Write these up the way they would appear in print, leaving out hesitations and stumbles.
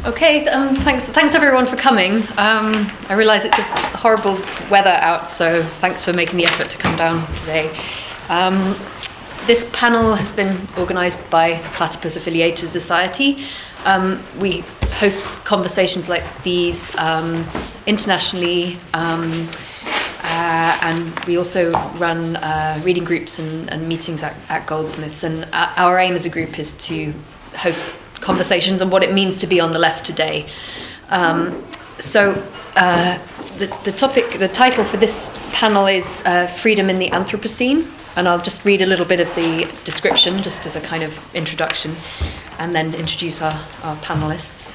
Okay, thanks everyone for coming. I realise it's a horrible weather out, so thanks for making the effort to come down today. This panel has been organised by the Platypus Affiliated Society. We host conversations like these internationally, and we also run reading groups and meetings at Goldsmiths. And our aim as a group is to host conversations on what it means to be on the left today. The title for this panel is Freedom in the Anthropocene, and I'll just read a little bit of the description just as a kind of introduction, and then introduce our panelists.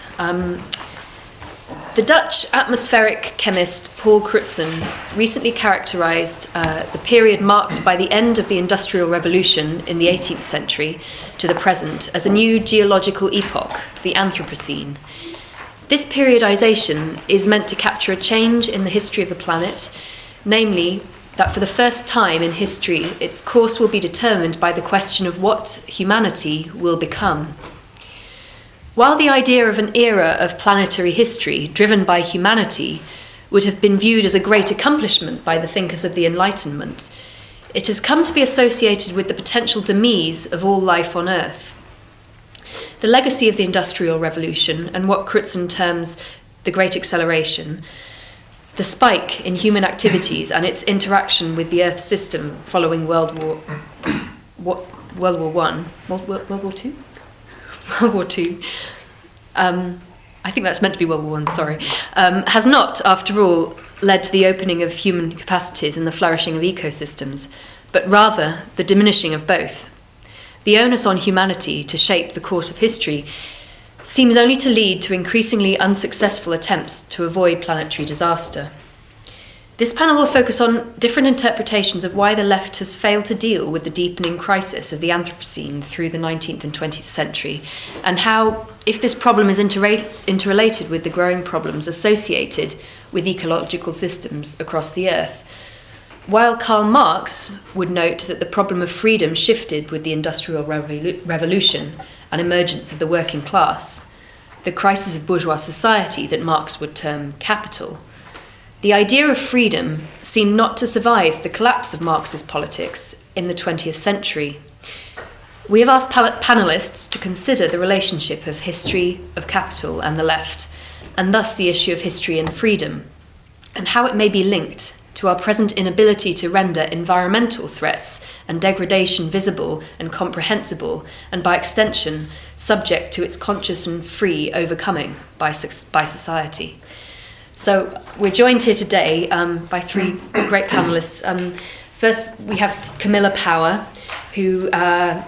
The Dutch atmospheric chemist Paul Crutzen recently characterized the period marked by the end of the Industrial Revolution in the 18th century to the present as a new geological epoch, the Anthropocene. This periodization is meant to capture a change in the history of the planet, namely that for the first time in history, its course will be determined by the question of what humanity will become. While the idea of an era of planetary history driven by humanity would have been viewed as a great accomplishment by the thinkers of the Enlightenment, it has come to be associated with the potential demise of all life on Earth. The legacy of the Industrial Revolution and what Crutzen terms the Great Acceleration, the spike in human activities and its interaction with the Earth system following World War II. I think that's meant to be World War I, sorry. Has not, after all, led to the opening of human capacities and the flourishing of ecosystems, but rather the diminishing of both. The onus on humanity to shape the course of history seems only to lead to increasingly unsuccessful attempts to avoid planetary disaster. This panel will focus on different interpretations of why the left has failed to deal with the deepening crisis of the Anthropocene through the 19th and 20th century, and how, if this problem is interrelated with the growing problems associated with ecological systems across the Earth. While Karl Marx would note that the problem of freedom shifted with the Industrial Revolution and emergence of the working class, the crisis of bourgeois society that Marx would term capital, the idea of freedom seemed not to survive the collapse of Marxist politics in the 20th century. We have asked panelists to consider the relationship of history, of capital and the left, and thus the issue of history and freedom, and how it may be linked to our present inability to render environmental threats and degradation visible and comprehensible, and by extension, subject to its conscious and free overcoming by society. So we're joined here today by three great panelists. First, we have Camilla Power, who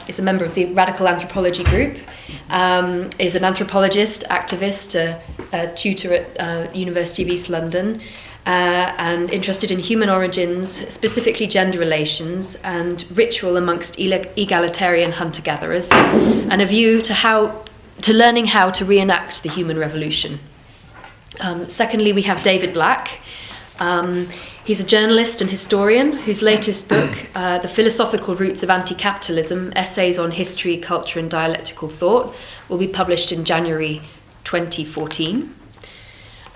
is a member of the Radical Anthropology group, is an anthropologist, activist, a tutor at University of East London, and interested in human origins, specifically gender relations, and ritual amongst egalitarian hunter-gatherers, and a view to learning how to reenact the human revolution. Secondly, we have David Black. He's a journalist and historian whose latest book, The Philosophical Roots of Anti-Capitalism, Essays on History, Culture and Dialectical Thought, will be published in January 2014.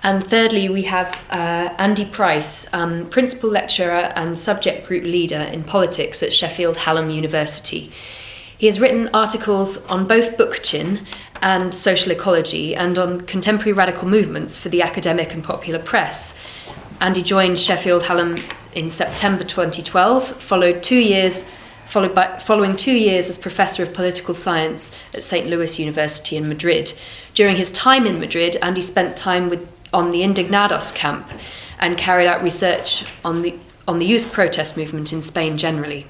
And thirdly, we have Andy Price, Principal Lecturer and Subject Group Leader in Politics at Sheffield Hallam University. He has written articles on both bookchin and social ecology and on contemporary radical movements for the academic and popular press. Andy joined Sheffield Hallam in September 2012, following 2 years as Professor of Political Science at St. Louis University in Madrid. During his time in Madrid, Andy spent time on the Indignados camp and carried out research on the youth protest movement in Spain generally.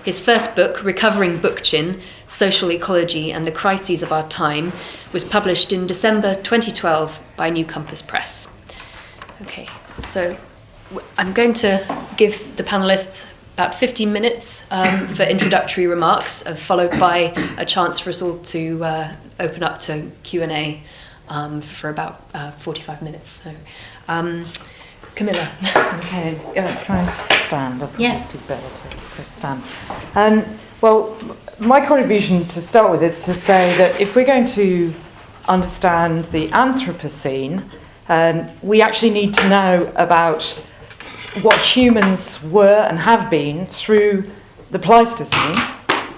His first book, Recovering Bookchin, Social Ecology and the Crises of Our Time, was published in December 2012 by New Compass Press. Okay, so I'm going to give the panelists about 15 minutes for introductory remarks, followed by a chance for us all to open up to Q&A for about 45 minutes. So, Camilla. Okay, can I stand? Yes. It's better to stand. Well, my contribution to start with is to say that if we're going to understand the Anthropocene, we actually need to know about what humans were and have been through the Pleistocene,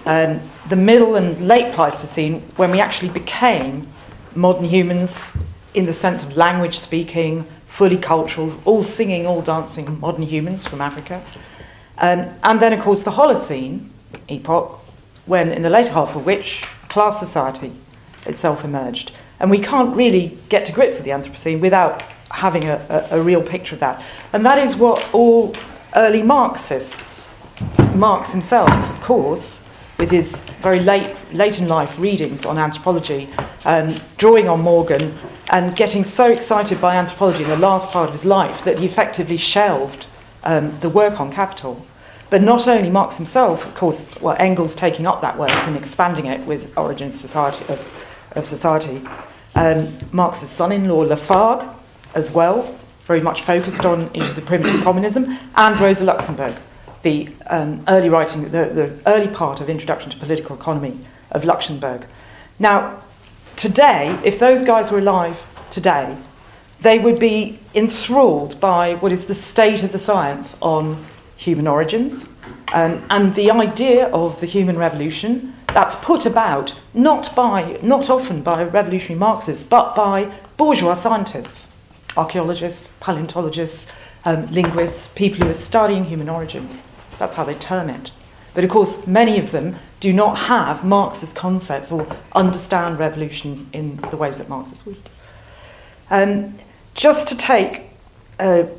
the middle and late Pleistocene, when we actually became modern humans in the sense of language speaking, fully cultural, all singing, all dancing modern humans from Africa. And then, of course, the Holocene epoch, when in the later half of which class society itself emerged. And we can't really get to grips with the Anthropocene without having a real picture of that. And that is what all early Marxists, Marx himself, of course, with his very late in life readings on anthropology, drawing on Morgan, and getting so excited by anthropology in the last part of his life that he effectively shelved the work on capital. But not only Marx himself, of course, Engels taking up that work and expanding it with Origin of Society. Marx's son-in-law Lafargue, as well, very much focused on issues of primitive communism, and Rosa Luxemburg, the early writing, the early part of Introduction to Political Economy of Luxemburg. Now, today, if those guys were alive today, they would be enthralled by what is the state of the science on human origins, and the idea of the human revolution that's put about not often by revolutionary Marxists, but by bourgeois scientists, archaeologists, paleontologists, linguists, people who are studying human origins. That's how they term it. But of course, many of them do not have Marxist concepts or understand revolution in the ways that Marxists would. Just to take a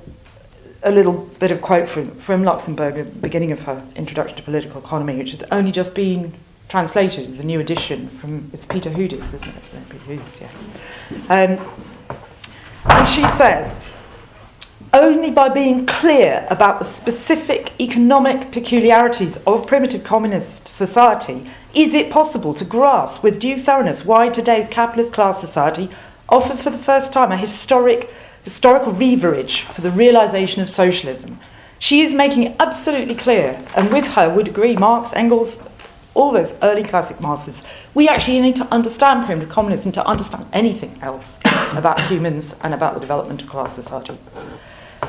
little bit of quote from Luxemburg at the beginning of her Introduction to Political Economy, which has only just been translated as a new edition from, it's Peter Houdis, isn't it? Peter Houdis, yeah. And she says, only by being clear about the specific economic peculiarities of primitive communist society is it possible to grasp with due thoroughness why today's capitalist class society offers for the first time a historical leverage for the realisation of socialism. She is making it absolutely clear, and with her would agree Marx, Engels, all those early classic Marxists, we actually need to understand primitive communism to understand anything else about humans and about the development of class society.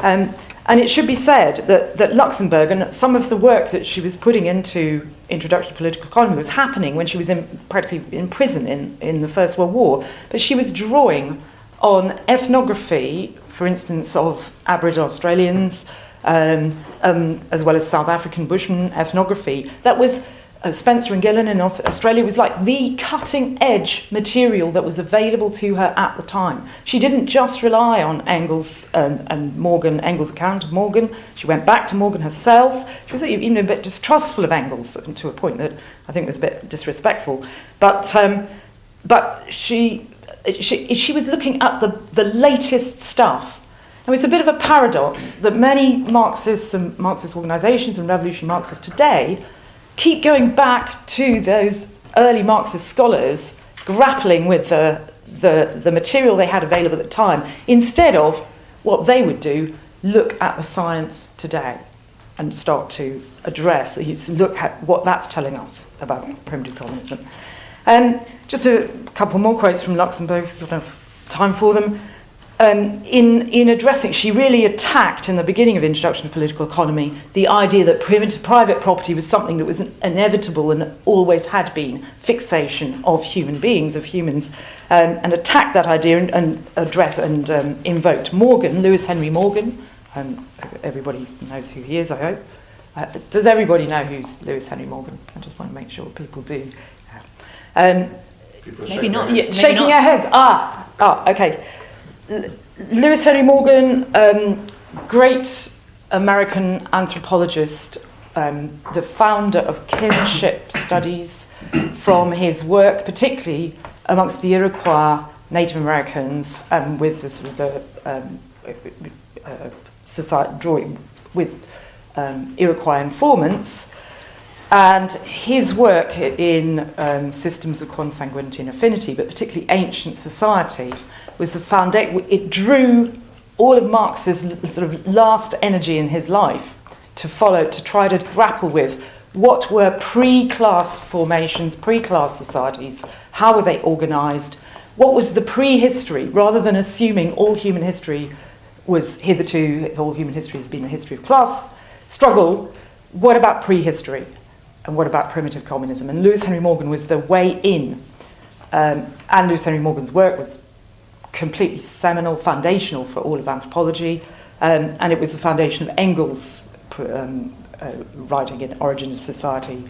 And it should be said that Luxemburg and some of the work that she was putting into Introduction to Political Economy was happening when she was practically in prison in the First World War, but she was drawing on ethnography, for instance, of Aboriginal Australians, as well as South African Bushmen ethnography. That was Spencer and Gillen in Australia was like the cutting-edge material that was available to her at the time. She didn't just rely on Engels and Morgan, Engels' account of Morgan. She went back to Morgan herself. She was even a bit distrustful of Engels to a point that I think was a bit disrespectful. But she was looking at the latest stuff. And it's a bit of a paradox that many Marxists and Marxist organisations and revolutionary Marxists today keep going back to those early Marxist scholars grappling with the material they had available at the time, instead of what they would do, look at the science today and start to address, look at what that's telling us about primitive communism. Just a couple more quotes from Luxemburg, if you don't have time for them. In addressing, she really attacked in the beginning of Introduction to Political Economy the idea that private property was something that was an inevitable and always had been fixation of human beings, of humans, and attacked that idea and addressed and invoked Morgan, Lewis Henry Morgan. Everybody knows who he is, I hope. Does everybody know who's Lewis Henry Morgan? I just want to make sure people do. Maybe not. Shaking your heads. Okay. Lewis Henry Morgan, great American anthropologist, the founder of kinship studies, from his work, particularly amongst the Iroquois Native Americans, with the sort of society drawing with Iroquois informants, and his work in systems of consanguinity and affinity, but particularly ancient society, was the foundation. It drew all of Marx's sort of last energy in his life to try to grapple with what were pre-class formations, pre-class societies, how were they organised, what was the pre-history, rather than assuming all human history was hitherto, all human history has been the history of class struggle. What about prehistory? And what about primitive communism? And Lewis Henry Morgan was the way in. And Lewis Henry Morgan's work was completely seminal, foundational for all of anthropology. And it was the foundation of Engels' writing in Origin of Society,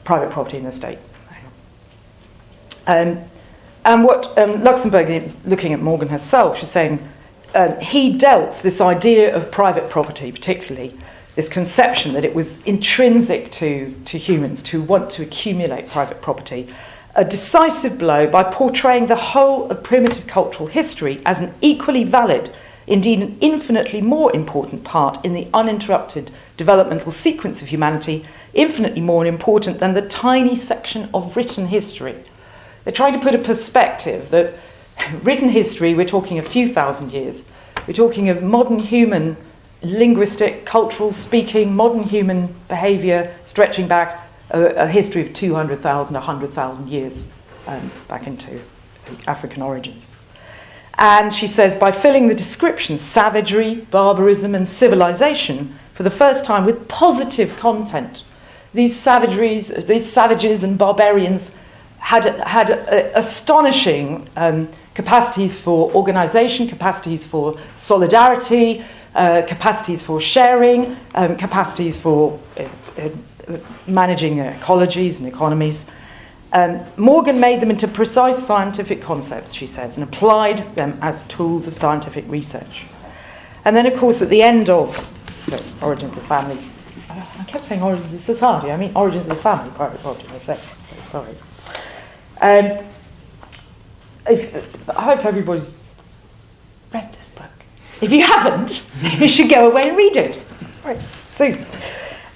Private Property in the State. And what Luxemburg, looking at Morgan herself, she's saying he dealt this idea of private property, particularly this conception that it was intrinsic to humans to want to accumulate private property, a decisive blow by portraying the whole of primitive cultural history as an equally valid, indeed an infinitely more important part in the uninterrupted developmental sequence of humanity, infinitely more important than the tiny section of written history. They're trying to put a perspective that written history, we're talking a few thousand years, we're talking of modern human linguistic, cultural speaking, modern human behaviour stretching back a history of 200,000, 100,000 years back into African origins. And she says, by filling the descriptions savagery, barbarism and civilization for the first time with positive content, these savages and barbarians had astonishing capacities for organisation, capacities for solidarity, capacities for sharing, capacities for managing ecologies and economies. Morgan made them into precise scientific concepts, she says, and applied them as tools of scientific research. And then, of course, at the end of Origins of Family, I kept saying Origins of Society, I mean Origins of the Family, Private Property, I said, so sorry. I hope everybody's read this book. If you haven't, you should go away and read it. Right, soon.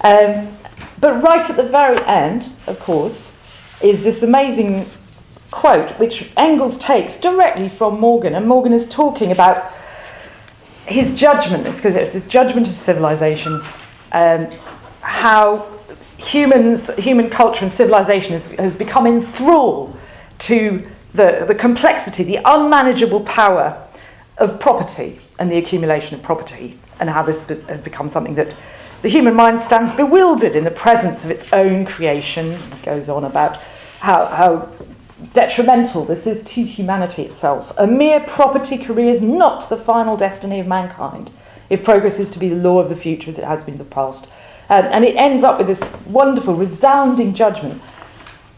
But right at the very end, of course, is this amazing quote, which Engels takes directly from Morgan. And Morgan is talking about his judgment, his judgment of civilization, how human culture and civilization has become enthralled to the complexity, the unmanageable power of property and the accumulation of property, and how this has become something that the human mind stands bewildered in the presence of its own creation. It goes on about how detrimental this is to humanity itself. A mere property career is not the final destiny of mankind, if progress is to be the law of the future as it has been in the past. And it ends up with this wonderful, resounding judgment.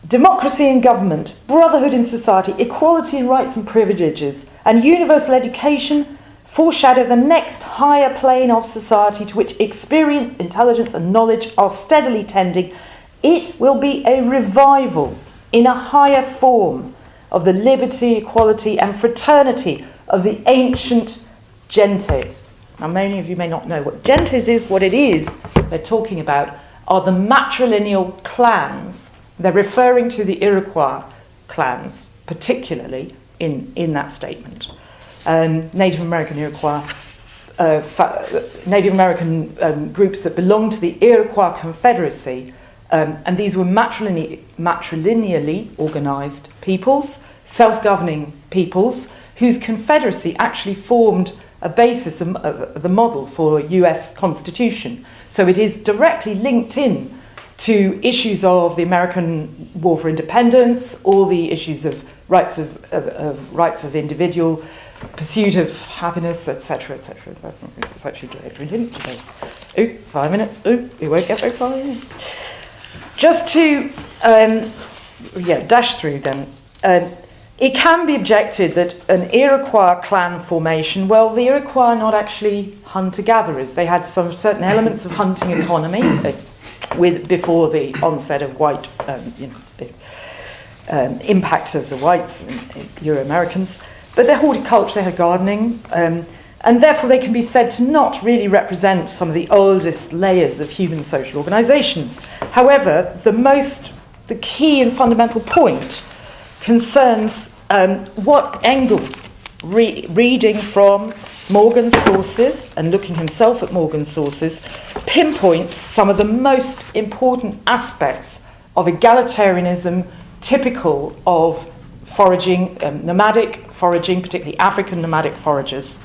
Democracy in government, brotherhood in society, equality in rights and privileges, and universal education foreshadow the next higher plane of society to which experience, intelligence and knowledge are steadily tending. It will be a revival in a higher form of the liberty, equality and fraternity of the ancient gentes. Now, many of you may not know what gentes is. What it is they're talking about are the matrilineal clans. They're referring to the Iroquois clans, particularly in that statement. Native American Iroquois, Native American groups that belonged to the Iroquois Confederacy, and these were matrilineally organised peoples, self-governing peoples, whose confederacy actually formed a basis of the model for a US Constitution. So it is directly linked in to issues of the American War for Independence, all the issues of rights of individual, pursuit of happiness, etc., etc. It's actually directly linked to this. 5 minutes. We won't get very far. Just to dash through them. It can be objected that an Iroquois clan formation, well, the Iroquois are not actually hunter-gatherers. They had some certain elements of hunting economy before the onset of white, impact of the whites, Euro-Americans. But their horticulture, they had gardening, and therefore they can be said to not really represent some of the oldest layers of human social organisations. However, the key and fundamental point concerns what Engels, reading from Morgan's sources, and looking himself at Morgan's sources, pinpoints some of the most important aspects of egalitarianism typical of foraging, nomadic foraging, particularly African nomadic foragers.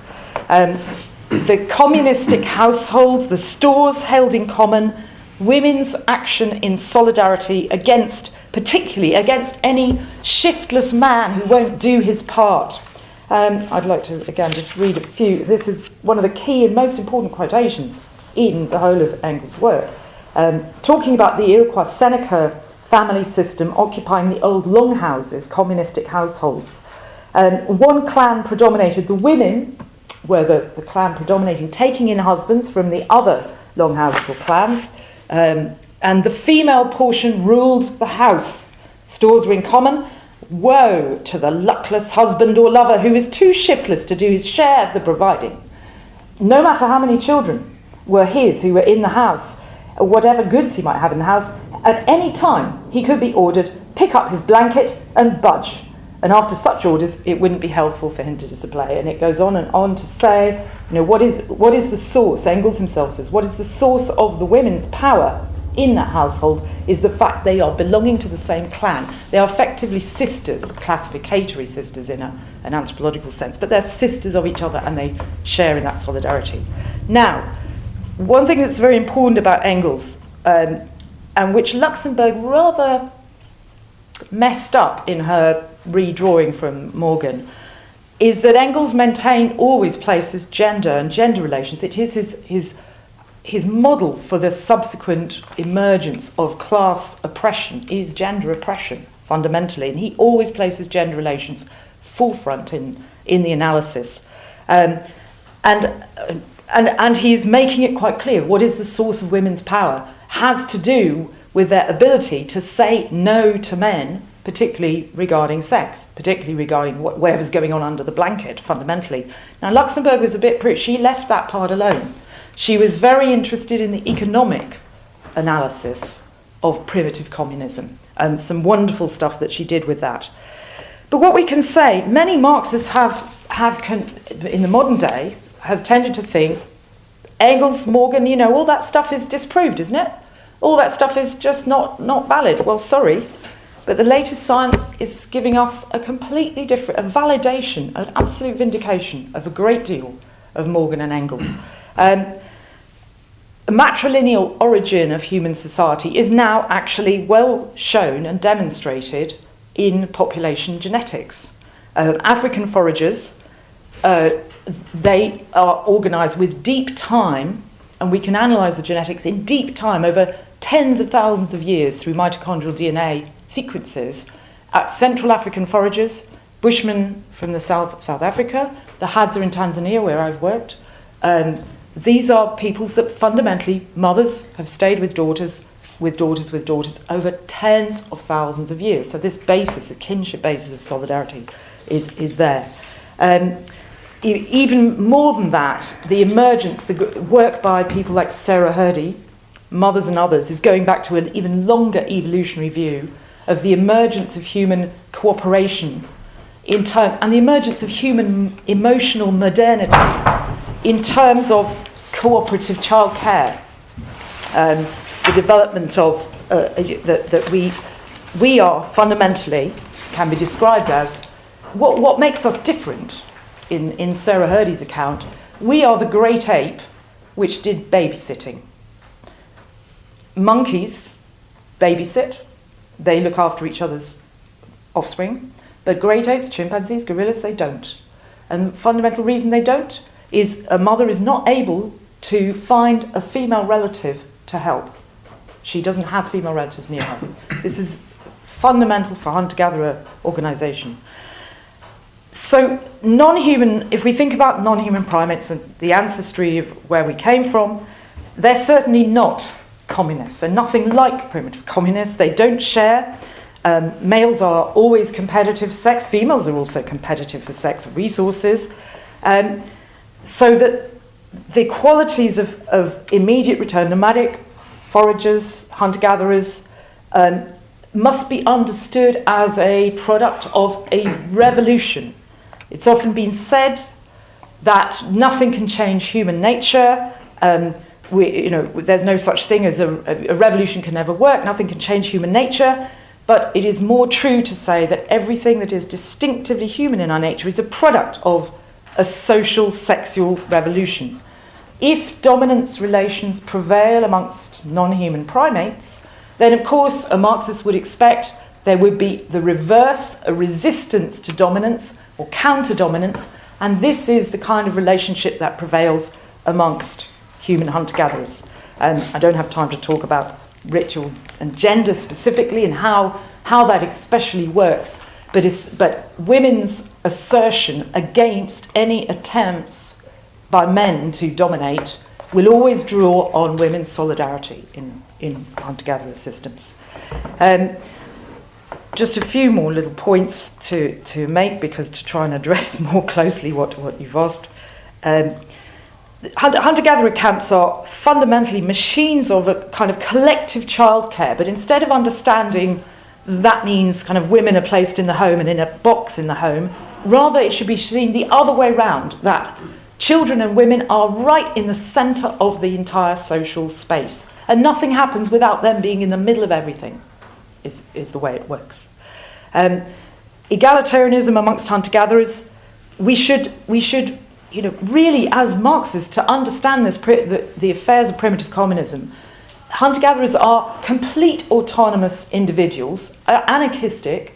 The communistic households, the stores held in common, women's action in solidarity particularly against any shiftless man who won't do his part. I'd like to, again, just read a few. This is one of the key and most important quotations in the whole of Engels' work. Talking about the Iroquois Seneca family system occupying the old longhouses, communistic households. One clan predominated. The women were the clan predominating, taking in husbands from the other longhouseable clans, and the female portion ruled the house. Stores were in common. Woe to the luckless husband or lover who is too shiftless to do his share of the providing. No matter how many children were his who were in the house, whatever goods he might have in the house, at any time he could be ordered, pick up his blanket and budge. And after such orders, it wouldn't be helpful for him to disobey. And it goes on and on to say, what is the source? Engels himself says, what is the source of the women's power in that household is the fact they are belonging to the same clan. They are effectively sisters, classificatory sisters in an anthropological sense, but they're sisters of each other and they share in that solidarity. Now, one thing that's very important about Engels, and which Luxemburg rather messed up in her redrawing from Morgan, is that Engels always places gender and gender relations. It is his model for the subsequent emergence of class oppression is gender oppression, fundamentally. And he always places gender relations forefront in the analysis. And he's making it quite clear what is the source of women's power has to do with their ability to say no to men, particularly regarding sex, particularly regarding whatever's going on under the blanket, fundamentally. Now, Luxemburg was a bit she left that part alone. She was very interested in the economic analysis of primitive communism, and some wonderful stuff that she did with that. But what we can say, many Marxists in the modern day, have tended to think, Engels, Morgan, all that stuff is disproved, isn't it? All that stuff is just not valid. Well, sorry, but the latest science is giving us a completely different, a validation, an absolute vindication of a great deal of Morgan and Engels. A matrilineal origin of human society is now actually well shown and demonstrated in population genetics. African foragers, they are organised with deep time, and we can analyse the genetics in deep time over tens of thousands of years through mitochondrial DNA sequences. Central African foragers, Bushmen from the South Africa, the Hadza in Tanzania, where I've worked. These are peoples that fundamentally, mothers have stayed with daughters over tens of thousands of years. So this basis, the kinship basis of solidarity, is there. Even more than that, the emergence, the work by people like Sarah Hrdy, mothers and others, is going back to an even longer evolutionary view of the emergence of human cooperation and the emergence of human emotional modernity in terms of cooperative childcare, the development of that we are fundamentally can be described as what makes us different. In Sarah Hrdy's account, we are the great ape which did babysitting. Monkeys babysit, they look after each other's offspring, but great apes, chimpanzees, gorillas, they don't. And the fundamental reason they don't is a mother is not able to find a female relative to help. She doesn't have female relatives near her. This is fundamental for hunter-gatherer organisation. So if we think about non-human primates and the ancestry of where we came from, they're certainly not communists. They're nothing like primitive communists. They don't share. Males are always competitive for sex. Females are also competitive for sex resources. So that the qualities of immediate return, nomadic foragers, hunter-gatherers, must be understood as a product of a revolution. It's often been said that nothing can change human nature. There's no such thing as a revolution can never work. Nothing can change human nature. But it is more true to say that everything that is distinctively human in our nature is a product of a social sexual revolution. If dominance relations prevail amongst non-human primates, then of course a Marxist would expect there would be the reverse, a resistance to dominance or counter-dominance, and this is the kind of relationship that prevails amongst human hunter-gatherers. And I don't have time to talk about ritual and gender specifically and how that especially works, but women's assertion against any attempts by men to dominate will always draw on women's solidarity in hunter-gatherer systems. Just a few more little points to make, because to try and address more closely what you've asked. Hunter-gatherer camps are fundamentally machines of a kind of collective childcare, but instead of understanding that means kind of women are placed in the home and in a box in the home, rather it should be seen the other way round, that children and women are right in the centre of the entire social space, and nothing happens without them being in the middle of everything, is the way it works. Egalitarianism amongst hunter-gatherers, we should really, as Marxists, to understand the affairs of primitive communism, hunter-gatherers are complete autonomous individuals, anarchistic,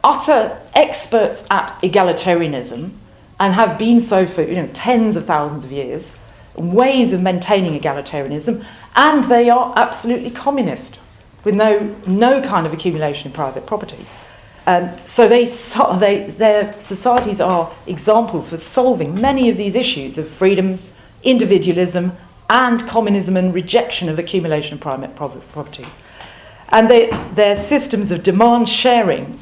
utter experts at egalitarianism, and have been so for tens of thousands of years, ways of maintaining egalitarianism, and they are absolutely communist, with no kind of accumulation of private property. So their societies are examples for solving many of these issues of freedom, individualism, and communism and rejection of accumulation of private property. And their systems of demand sharing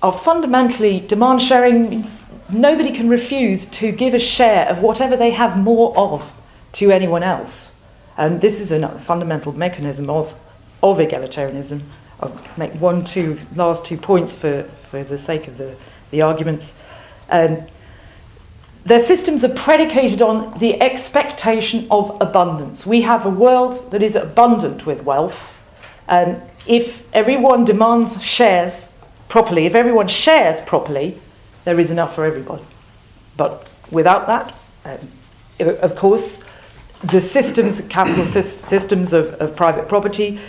are fundamentally, demand sharing means nobody can refuse to give a share of whatever they have more of to anyone else. And this is a fundamental mechanism of egalitarianism. I'll make last two points for the sake of the arguments. Their systems are predicated on the expectation of abundance. We have a world that is abundant with wealth. If everyone shares properly, there is enough for everybody. But without that, of course, the systems, capital systems of private property,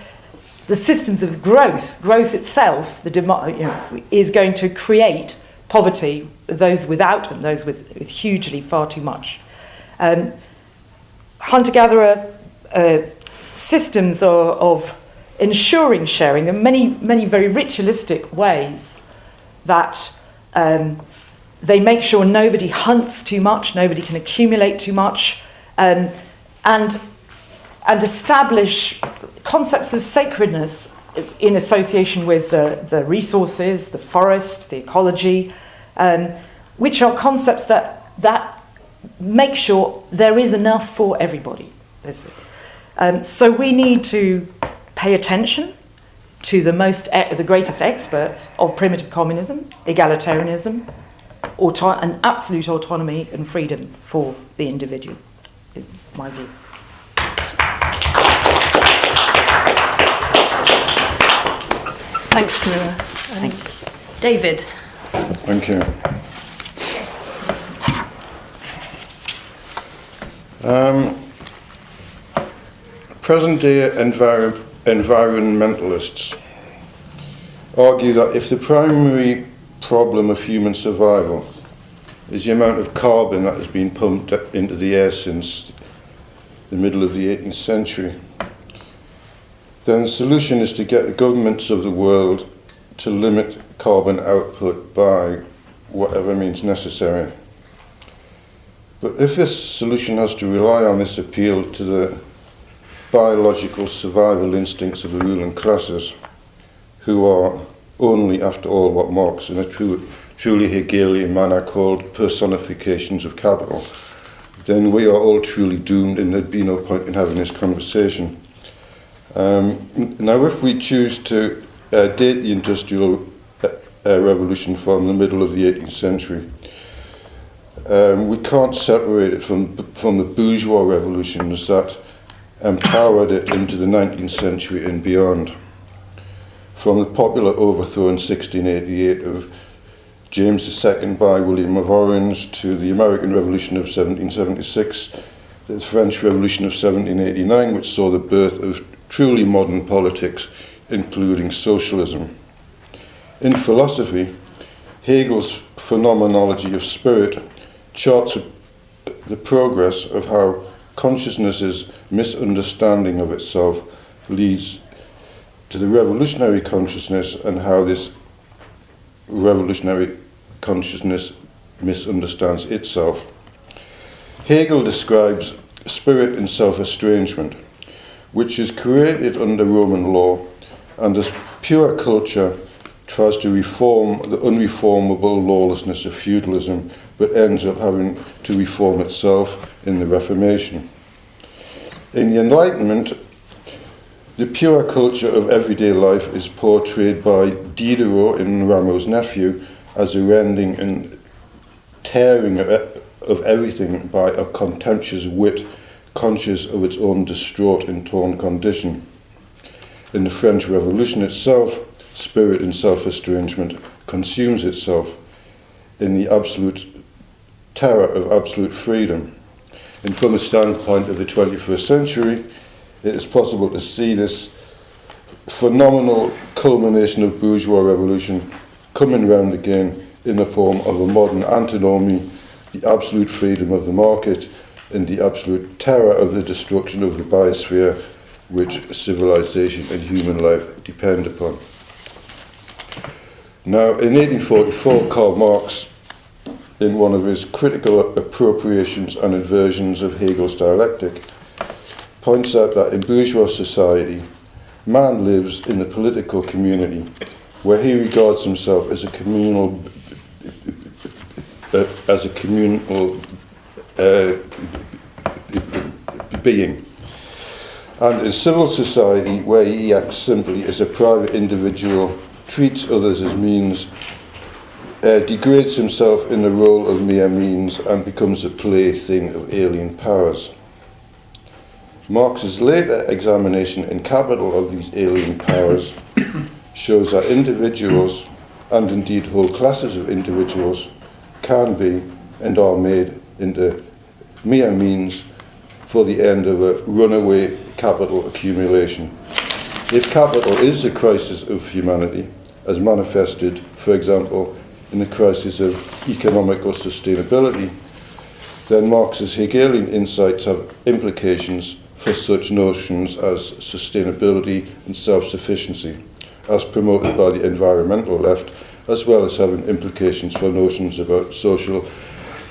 the systems of growth itself, is going to create poverty, those without and those with hugely far too much. Hunter-gatherer systems of ensuring sharing, there are many very ritualistic ways that they make sure nobody hunts too much, nobody can accumulate too much, and establish concepts of sacredness in association with the resources, the forest, the ecology, which are concepts that make sure there is enough for everybody. So we need to pay attention to the greatest experts of primitive communism, egalitarianism, and absolute autonomy and freedom for the individual, is my view. Thanks, Camilla. Thank you. David. Thank you. Present-day environmentalists argue that if the primary problem of human survival is the amount of carbon that has been pumped into the air since the middle of the 18th century, then the solution is to get the governments of the world to limit carbon output by whatever means necessary. But if this solution has to rely on this appeal to the biological survival instincts of the ruling classes, who are only, after all, what Marx in a truly Hegelian manner called personifications of capital, then we are all truly doomed, and there'd be no point in having this conversation. Now, if we choose to date the Industrial Revolution from the middle of the 18th century, we can't separate it from the bourgeois revolutions that empowered it into the 19th century and beyond. From the popular overthrow in 1688 of James II by William of Orange to the American Revolution of 1776, the French Revolution of 1789, which saw the birth of truly modern politics, including socialism. In philosophy, Hegel's phenomenology of spirit charts the progress of how consciousness's misunderstanding of itself leads to the revolutionary consciousness, and how this revolutionary consciousness misunderstands itself. Hegel describes spirit in self-estrangement, which is created under Roman law, and as pure culture tries to reform the unreformable lawlessness of feudalism, but ends up having to reform itself in the Reformation. In the Enlightenment, the pure culture of everyday life is portrayed by Diderot in Rameau's Nephew as a rending and tearing of everything by a contemptuous wit conscious of its own distraught and torn condition. In the French Revolution itself, spirit in self-estrangement consumes itself in the absolute terror of absolute freedom. And from the standpoint of the 21st century, it is possible to see this phenomenal culmination of bourgeois revolution coming round again in the form of a modern antinomy, the absolute freedom of the market and the absolute terror of the destruction of the biosphere which civilization and human life depend upon. Now, in 1844, Karl Marx, in one of his critical appropriations and inversions of Hegel's dialectic, points out that in bourgeois society, man lives in the political community where he regards himself as a communal being, and in civil society where he acts simply as a private individual, treats others as means, degrades himself in the role of mere means, and becomes a plaything of alien powers. Marx's later examination in Capital of these alien powers shows that individuals, and indeed whole classes of individuals, can be and are made into mere means for the end of a runaway capital accumulation. If capital is the crisis of humanity, as manifested, for example, in the crisis of economical sustainability, then Marx's Hegelian insights have implications for such notions as sustainability and self-sufficiency, as promoted by the environmental left, as well as having implications for notions about social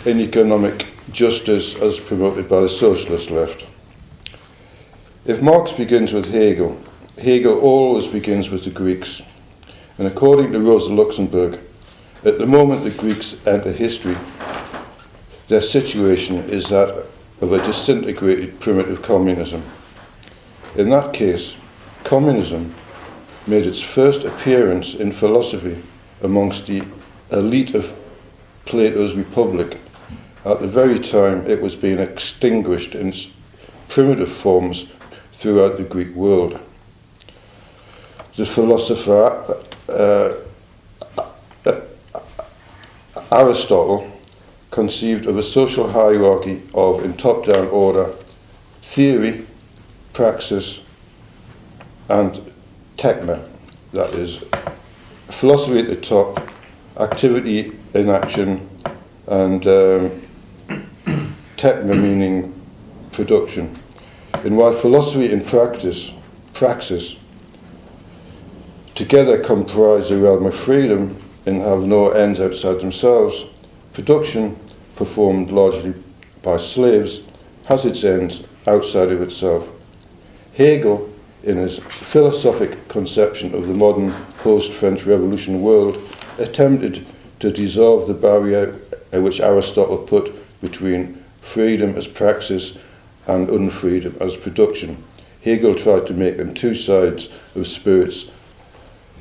and economic justice, as promoted by the socialist left. If Marx begins with Hegel, Hegel always begins with the Greeks. And according to Rosa Luxemburg, at the moment the Greeks enter history, their situation is that of a disintegrated primitive communism. In that case, communism made its first appearance in philosophy amongst the elite of Plato's Republic at the very time it was being extinguished in its primitive forms throughout the Greek world. The philosopher Aristotle conceived of a social hierarchy of, in top-down order, theory, praxis, and techna, that is, philosophy at the top, activity in action, and techna meaning production. And while philosophy and praxis, together comprise a realm of freedom and have no ends outside themselves, production, performed largely by slaves, has its ends outside of itself. Hegel, in his philosophic conception of the modern post-French Revolution world, attempted to dissolve the barrier which Aristotle put between freedom as praxis and unfreedom as production. Hegel tried to make them two sides of spirit's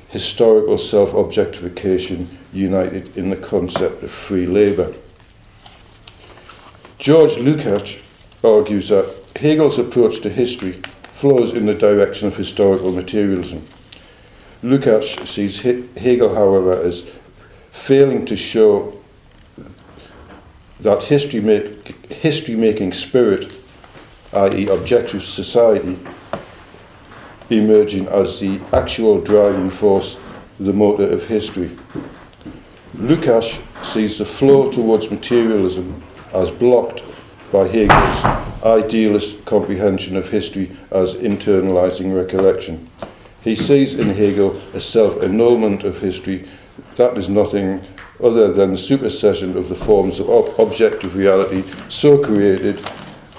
historical self-objectification united in the concept of free labour. George Lukács argues that Hegel's approach to history flows in the direction of historical materialism. Lukács sees Hegel, however, as failing to show that history-making spirit, i.e. objective society, emerging as the actual driving force, the motor of history. Lukács sees the flow towards materialism as blocked by Hegel's idealist comprehension of history as internalizing recollection. He sees in Hegel a self-annulment of history that is nothing other than the supersession of the forms of objective reality so created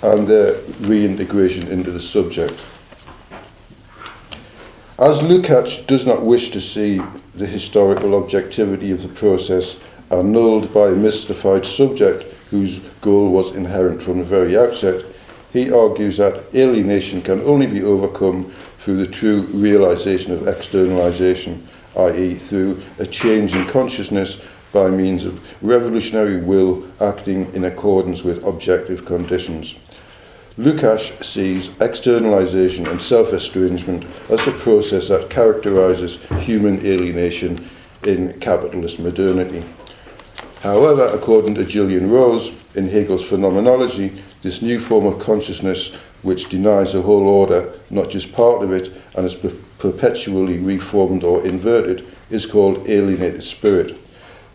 and their reintegration into the subject. As Lukács does not wish to see the historical objectivity of the process annulled by a mystified subject whose goal was inherent from the very outset, he argues that alienation can only be overcome through the true realization of externalization, i.e. through a change in consciousness by means of revolutionary will acting in accordance with objective conditions. Lukács sees externalization and self-estrangement as a process that characterizes human alienation in capitalist modernity. However, according to Gillian Rose, in Hegel's phenomenology, this new form of consciousness which denies the whole order, not just part of it, and is perpetually reformed or inverted, is called alienated spirit.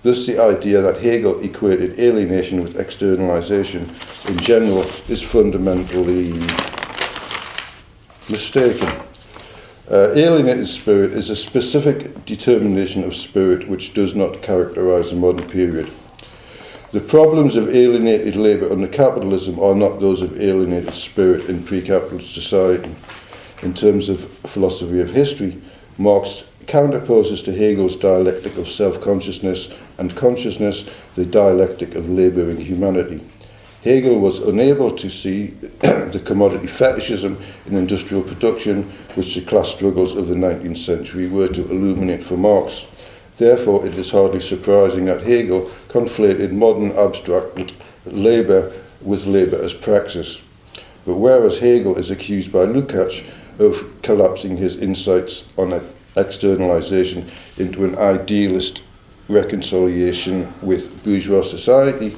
Thus, the idea that Hegel equated alienation with externalization in general is fundamentally mistaken. Alienated spirit is a specific determination of spirit which does not characterize the modern period. The problems of alienated labour under capitalism are not those of alienated spirit in pre-capitalist society. In terms of philosophy of history, Marx counterposes to Hegel's dialectic of self-consciousness and consciousness the dialectic of labouring humanity. Hegel was unable to see the commodity fetishism in industrial production which the class struggles of the 19th century were to illuminate for Marx. Therefore, it is hardly surprising that Hegel conflated modern abstract labour with labour as praxis. But whereas Hegel is accused by Lukács of collapsing his insights on externalization into an idealist reconciliation with bourgeois society,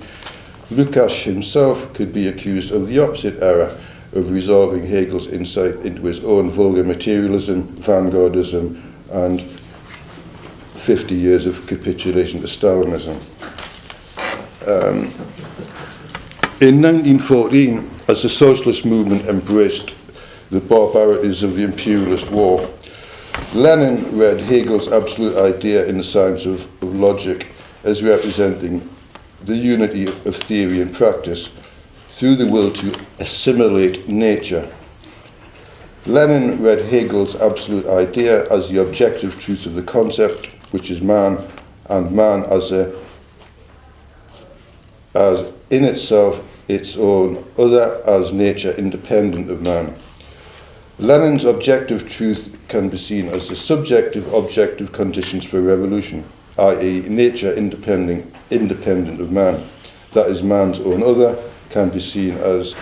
Lukács himself could be accused of the opposite error of resolving Hegel's insight into his own vulgar materialism, vanguardism, and 50 years of capitulation to Stalinism. In 1914, as the socialist movement embraced the barbarities of the imperialist war, Lenin read Hegel's absolute idea in the science of logic as representing the unity of theory and practice through the will to assimilate nature. Lenin read Hegel's absolute idea as the objective truth of the concept, which is man, and man as in itself its own other, as nature independent of man. Lenin's objective truth can be seen as the subjective objective conditions for revolution, i.e. nature independent of man. That is, man's own other can be seen as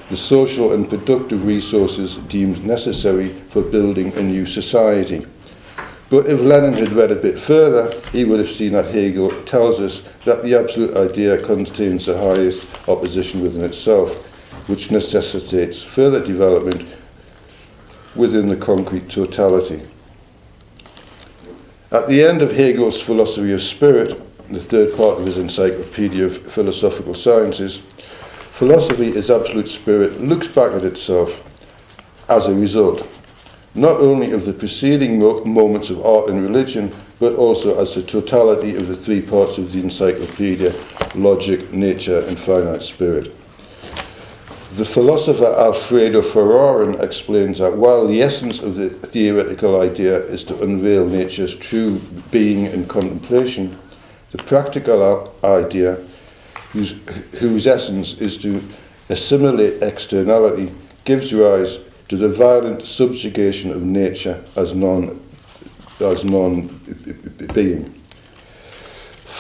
the social and productive resources deemed necessary for building a new society. But if Lenin had read a bit further, he would have seen that Hegel tells us that the absolute idea contains the highest opposition within itself, which necessitates further development within the concrete totality. At the end of Hegel's philosophy of spirit, the third part of his Encyclopedia of Philosophical Sciences, philosophy as absolute spirit looks back at itself as a result, not only of the preceding moments of art and religion, but also as the totality of the three parts of the encyclopedia: logic, nature, and finite spirit. The philosopher Alfredo Ferrarin explains that while the essence of the theoretical idea is to unveil nature's true being and contemplation, the practical idea, whose essence is to assimilate externality, gives rise to the violent subjugation of nature as non-being.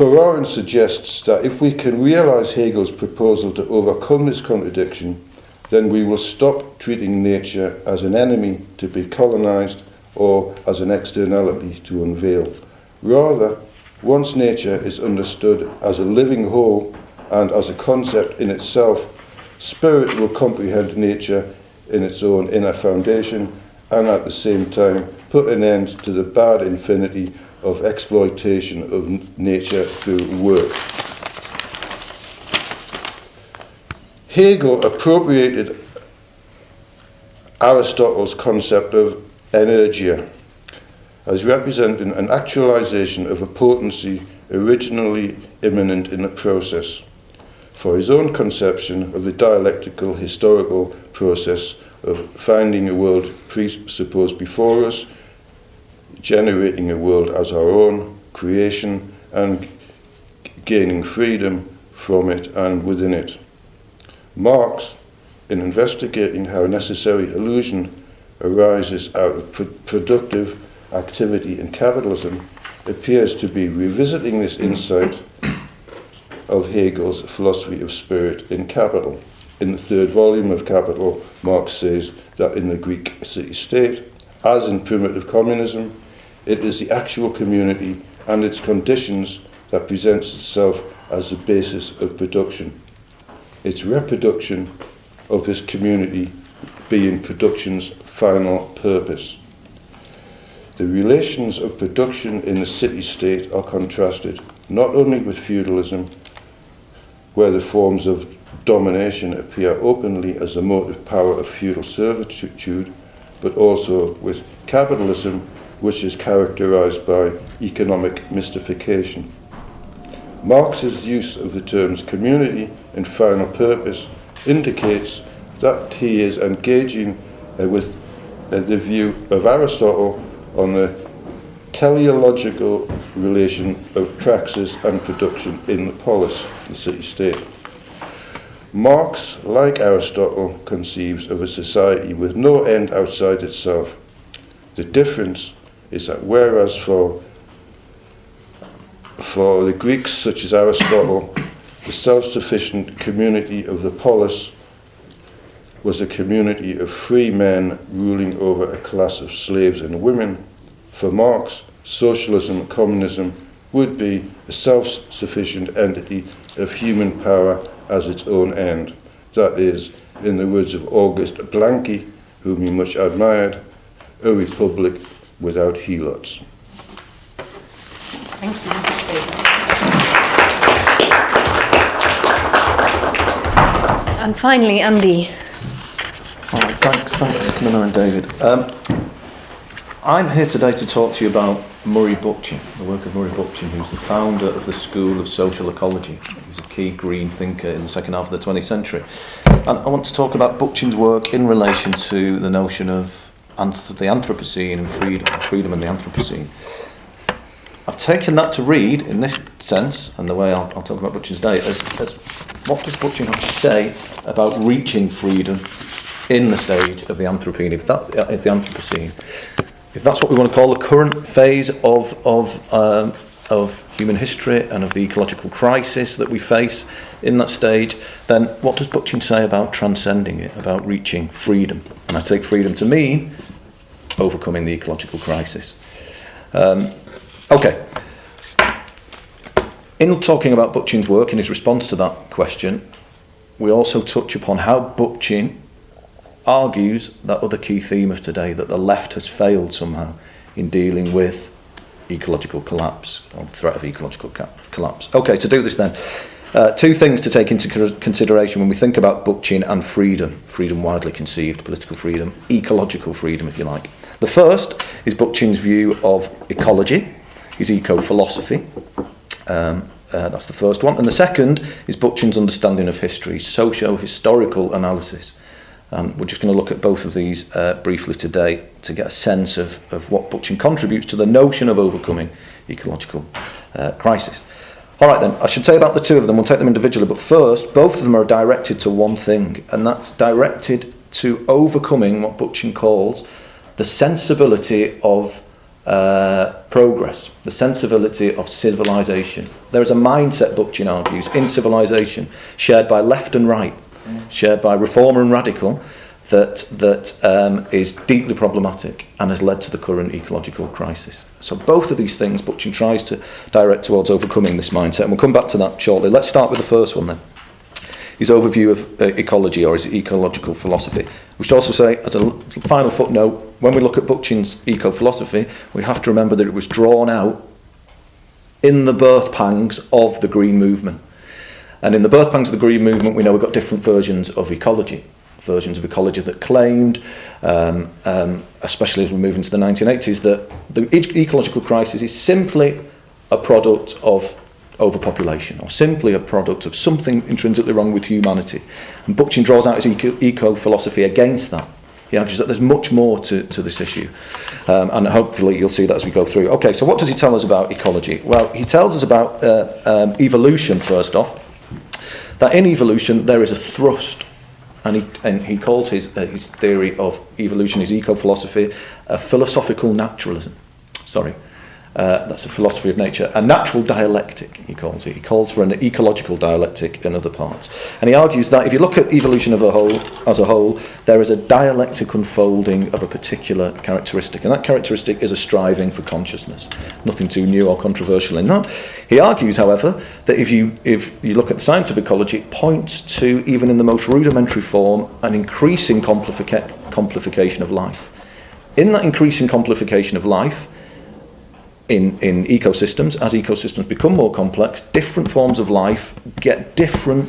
Farron suggests that if we can realise Hegel's proposal to overcome this contradiction, then we will stop treating nature as an enemy to be colonised or as an externality to unveil. Rather, once nature is understood as a living whole and as a concept in itself, spirit will comprehend nature in its own inner foundation and at the same time put an end to the bad infinity of exploitation of nature through work. Hegel appropriated Aristotle's concept of energia as representing an actualization of a potency originally immanent in the process, for his own conception of the dialectical historical process of finding a world presupposed before us, generating a world as our own, creation, and gaining freedom from it and within it. Marx, in investigating how necessary illusion arises out of productive activity in capitalism, appears to be revisiting this insight of Hegel's philosophy of spirit in Capital. In the third volume of Capital, Marx says that in the Greek city-state, as in primitive communism, it is the actual community and its conditions that presents itself as the basis of production. Its reproduction of this community being production's final purpose. The relations of production in the city-state are contrasted not only with feudalism, where the forms of domination appear openly as the motive power of feudal servitude, but also with capitalism, which is characterized by economic mystification. Marx's use of the terms community and final purpose indicates that he is engaging with the view of Aristotle on the teleological relation of praxis and production in the polis, the city-state. Marx, like Aristotle, conceives of a society with no end outside itself. The difference is that whereas for the Greeks, such as Aristotle, the self-sufficient community of the polis was a community of free men ruling over a class of slaves and women, for Marx, socialism and communism would be a self-sufficient entity of human power as its own end. That is, in the words of August Blanqui, whom he much admired, a republic without helots. Thank you. And finally, Andy. All right, thanks, Camilla and David. I'm here today to talk to you about Murray Bookchin, the work of Murray Bookchin, who's the founder of the School of Social Ecology. He's a key green thinker in the second half of the 20th century. And I want to talk about Bookchin's work in relation to the notion of the Anthropocene and freedom and the Anthropocene. I've taken that to read in this sense, and the way I'll talk about Bookchin's day, as what does Bookchin have to say about reaching freedom in the stage of the Anthropocene, if that's what we want to call the current phase of human history and of the ecological crisis that we face in that stage, then what does Bookchin say about transcending it, about reaching freedom? And I take freedom to mean overcoming the ecological crisis. Okay. In talking about Bookchin's work and his response to that question, we also touch upon how Bookchin argues that other key theme of today, that the left has failed somehow in dealing with ecological collapse, or the threat of ecological collapse. Okay, to do this then, two things to take into consideration when we think about Bookchin and freedom widely conceived, political freedom, ecological freedom if you like. The first is Bookchin's view of ecology, his eco-philosophy. That's the first one. And the second is Bookchin's understanding of history, socio-historical analysis. We're just going to look at both of these briefly today to get a sense of what Bookchin contributes to the notion of overcoming ecological crisis. All right then, I should say about the two of them, we'll take them individually, but first, both of them are directed to one thing, and that's directed to overcoming what Bookchin calls the sensibility of progress, the sensibility of civilization. There is a mindset, Bookchin argues, in civilization, shared by left and right, shared by reformer and radical, that is deeply problematic and has led to the current ecological crisis. So both of these things Bookchin tries to direct towards overcoming this mindset, and we'll come back to that shortly. Let's start with the first one then. His overview of ecology, or his ecological philosophy. We should also say, as a final footnote, when we look at Bookchin's eco-philosophy, we have to remember that it was drawn out in the birth pangs of the Green Movement. And in the birth pangs of the Green Movement, we know we've got different versions of ecology. Versions of ecology that claimed, especially as we move into the 1980s, that the ecological crisis is simply a product of overpopulation, or simply a product of something intrinsically wrong with humanity. And Bookchin draws out his eco-philosophy against that. He argues that there's much more to this issue. And hopefully you'll see that as we go through. Okay, so what does he tell us about ecology? Well, he tells us about evolution, first off. That in evolution there is a thrust. And he calls his theory of evolution, his eco-philosophy, a philosophical naturalism. That's a philosophy of nature. A natural dialectic, he calls it. He calls for an ecological dialectic in other parts. And he argues that if you look at evolution as a whole, there is a dialectic unfolding of a particular characteristic. And that characteristic is a striving for consciousness. Nothing too new or controversial in that. He argues, however, that if you look at the science of ecology, it points to, even in the most rudimentary form, an increasing complication of life. In that increasing complication of life, in ecosystems, as ecosystems become more complex, different forms of life get different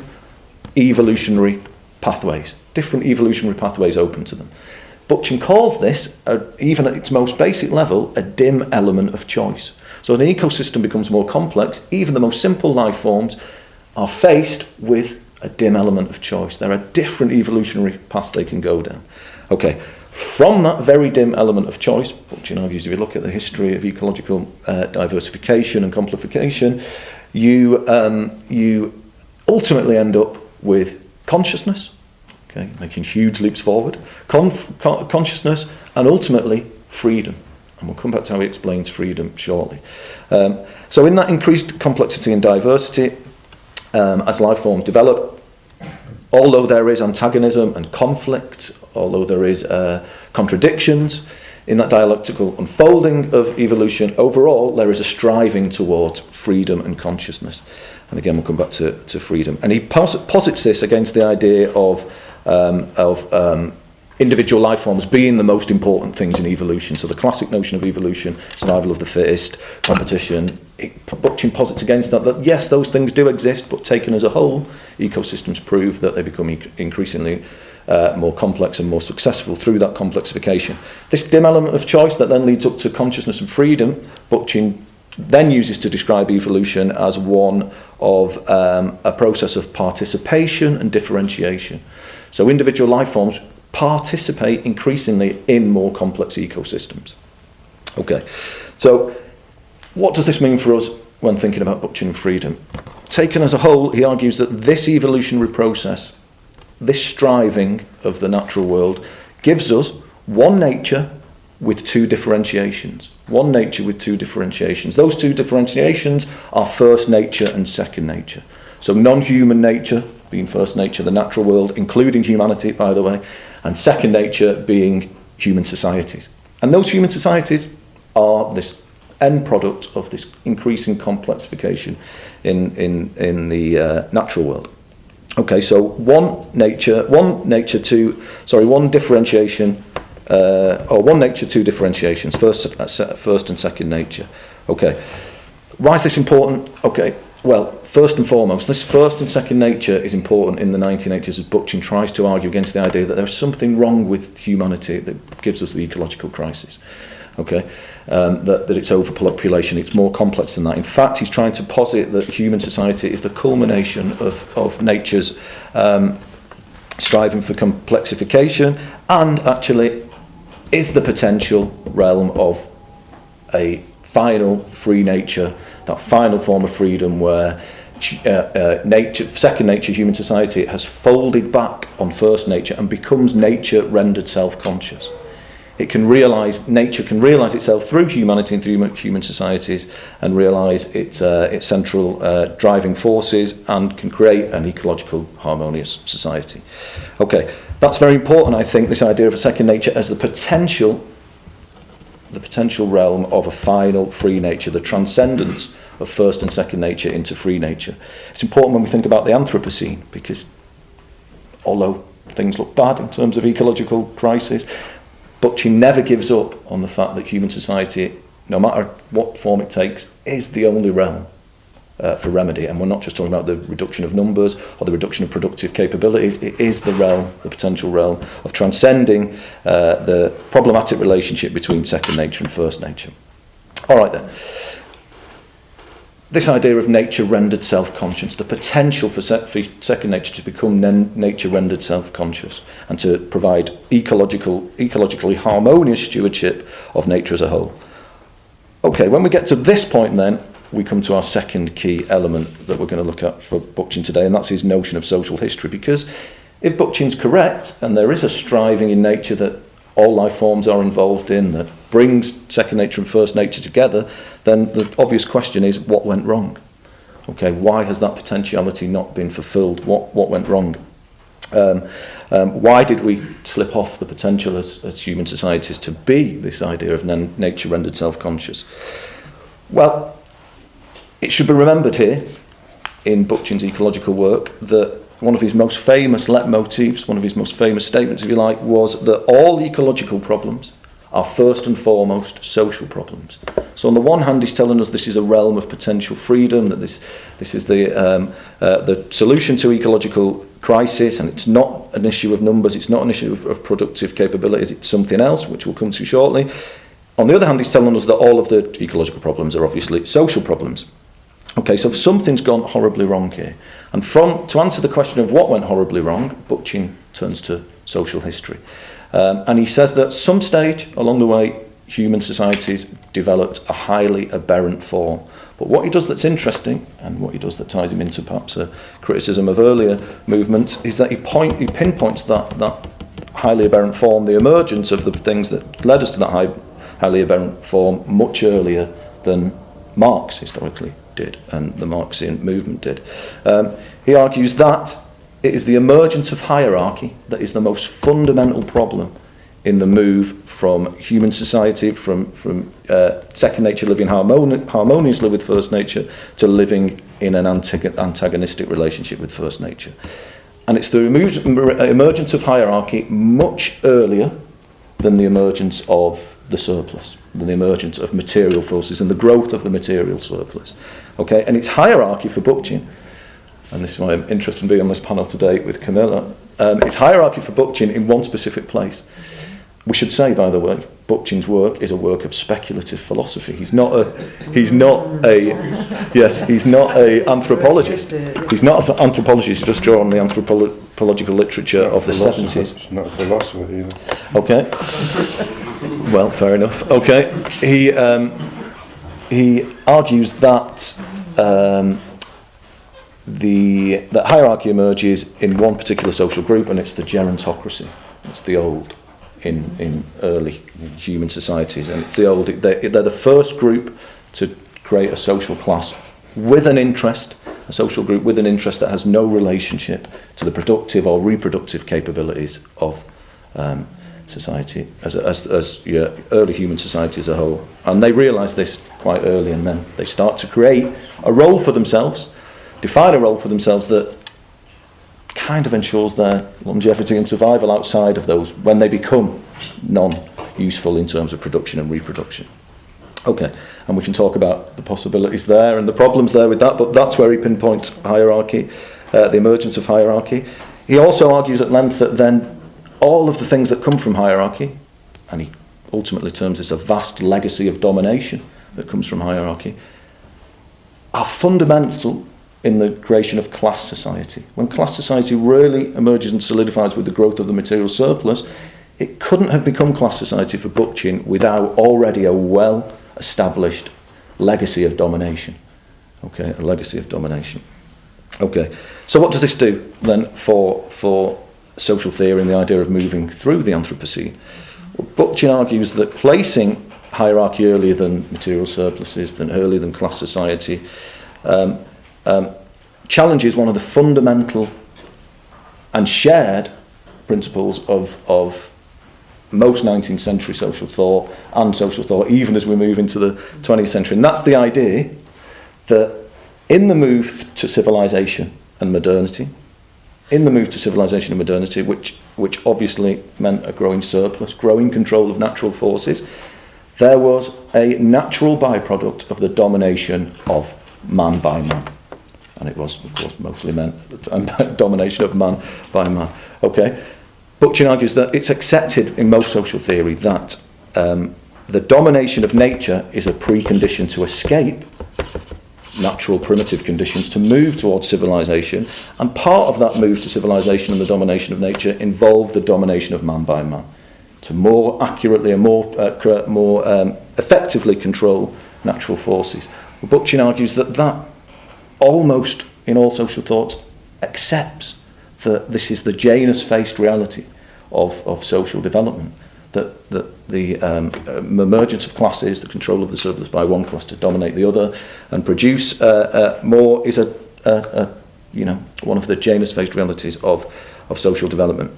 evolutionary pathways open to them. Bookchin calls this, even at its most basic level, a dim element of choice. So an ecosystem becomes more complex, even the most simple life forms are faced with a dim element of choice. There are different evolutionary paths they can go down. Okay. From that very dim element of choice, Bookchin argues, if you look at the history of ecological diversification and complication, you ultimately end up with consciousness, okay, making huge leaps forward, consciousness, and ultimately freedom. And we'll come back to how he explains freedom shortly. So in that increased complexity and diversity, as life forms develop, although there is antagonism and conflict, although there is contradictions in that dialectical unfolding of evolution, overall there is a striving towards freedom and consciousness. And again, we'll come back to freedom. And he posits this against the idea of individual life forms being the most important things in evolution. So the classic notion of evolution, survival of the fittest, competition, Bookchin posits against that yes, those things do exist, but taken as a whole, ecosystems prove that they become increasingly more complex and more successful through that complexification. This dim element of choice that then leads up to consciousness and freedom, Bookchin then uses to describe evolution as one of a process of participation and differentiation. So individual life forms participate increasingly in more complex ecosystems. Okay, so what does this mean for us when thinking about Bookchin and freedom? Taken as a whole, he argues that this evolutionary process, this striving of the natural world, gives us one nature with two differentiations. One nature with two differentiations. Those two differentiations are first nature and second nature. So non-human nature being first nature, the natural world, including humanity, by the way, and second nature being human societies. And those human societies are this end product of this increasing complexification in the natural world. Okay, so one differentiation, or one nature, two differentiations, first and second nature. Okay, why is this important? Okay, well, first and foremost, this first and second nature is important in the 1980s as Bookchin tries to argue against the idea that there's something wrong with humanity that gives us the ecological crisis. Okay, that it's overpopulation, it's more complex than that. In fact, he's trying to posit that human society is the culmination of nature's striving for complexification, and actually is the potential realm of a final free nature, that final form of freedom where nature, second nature, human society, has folded back on first nature and becomes nature rendered self-conscious. nature can realise itself through humanity and through human societies, and realise its central driving forces, and can create an ecological harmonious society. Okay, that's very important, I think, this idea of a second nature as the potential realm of a final free nature, the transcendence of first and second nature into free nature. It's important when we think about the Anthropocene, because although things look bad in terms of ecological crisis, Bookchin never gives up on the fact that human society, no matter what form it takes, is the only realm for remedy. And we're not just talking about the reduction of numbers or the reduction of productive capabilities. It is the realm, the potential realm of transcending the problematic relationship between second nature and first nature. All right then. This idea of nature rendered self-conscious, the potential for second nature to become nature rendered self-conscious and to provide ecologically harmonious stewardship of nature as a whole. Okay, when we get to this point then, we come to our second key element that we're going to look at for Bookchin today, and that's his notion of social history. Because if Bookchin's correct, and there is a striving in nature that all life forms are involved in, that brings second nature and first nature together, then the obvious question is, what went wrong? Okay, why has that potentiality not been fulfilled? What went wrong? Why did we slip off the potential as human societies to be this idea of nature rendered self-conscious? Well, it should be remembered here in Bookchin's ecological work that one of his most famous leitmotifs, one of his most famous statements, if you like, was that all ecological problems are first and foremost social problems. So on the one hand, he's telling us this is a realm of potential freedom, that this is the solution to ecological crisis, and it's not an issue of numbers, it's not an issue of productive capabilities, it's something else, which we'll come to shortly. On the other hand, he's telling us that all of the ecological problems are obviously social problems. Okay, so something's gone horribly wrong here. And to answer the question of what went horribly wrong, Bookchin turns to social history. And he says that at some stage along the way, human societies developed a highly aberrant form. But what he does that's interesting, and what he does that ties him into perhaps a criticism of earlier movements, is that he pinpoints that highly aberrant form, the emergence of the things that led us to that highly aberrant form much earlier than Marx historically did and the Marxian movement did. He argues that it is the emergence of hierarchy that is the most fundamental problem in the move from human society, from second nature living harmoniously with first nature, to living in an antagonistic relationship with first nature. And it's the emergence of hierarchy much earlier than the emergence of the surplus, than the emergence of material forces and the growth of the material surplus. Okay, and it's hierarchy for Bookchin, and this is why I'm interested in being on this panel today with Camilla. It's hierarchy for Bookchin in one specific place. We should say, by the way, Bookchin's work is a work of speculative philosophy. He's not a anthropologist. He's not an anthropologist. He just draw on the anthropological literature of the 70s. He's not a philosopher either. Okay. Well, fair enough. Okay. He argues that that hierarchy emerges in one particular social group, and it's the gerontocracy. It's the old in early human societies, and it's the old. They're the first group to create a social class with an interest, a social group with an interest that has no relationship to the productive or reproductive capabilities of society as early human society as a whole. And they realise this quite early, and then they start to create a role for themselves, define a role for themselves that kind of ensures their longevity and survival outside of those when they become non-useful in terms of production and reproduction. Okay, and we can talk about the possibilities there and the problems there with that, but that's where he pinpoints hierarchy, the emergence of hierarchy. He also argues at length that then all of the things that come from hierarchy, and he ultimately terms this a vast legacy of domination that comes from hierarchy, are fundamental in the creation of class society. When class society really emerges and solidifies with the growth of the material surplus, it couldn't have become class society for Bookchin without already a well-established legacy of domination. Okay, a legacy of domination. Okay, so what does this do then for social theory and the idea of moving through the Anthropocene? Bookchin argues that placing hierarchy earlier than material surpluses, earlier than class society, challenges one of the fundamental and shared principles of most 19th century social thought and social thought, even as we move into the 20th century. And that's the idea that in the move to civilization and modernity, which obviously meant a growing surplus, growing control of natural forces, there was a natural byproduct of the domination of man by man. And it was, of course, mostly meant domination of man by man. Okay? Bookchin argues that it's accepted in most social theory that the domination of nature is a precondition to escape natural primitive conditions, to move towards civilization, and part of that move to civilization and the domination of nature involved the domination of man by man, to more accurately and more effectively control natural forces. Bookchin argues that almost in all social thoughts accepts that this is the Janus-faced reality of social development, that the emergence of classes, the control of the surplus by one class to dominate the other and produce more, is one of the Janus-faced realities of social development.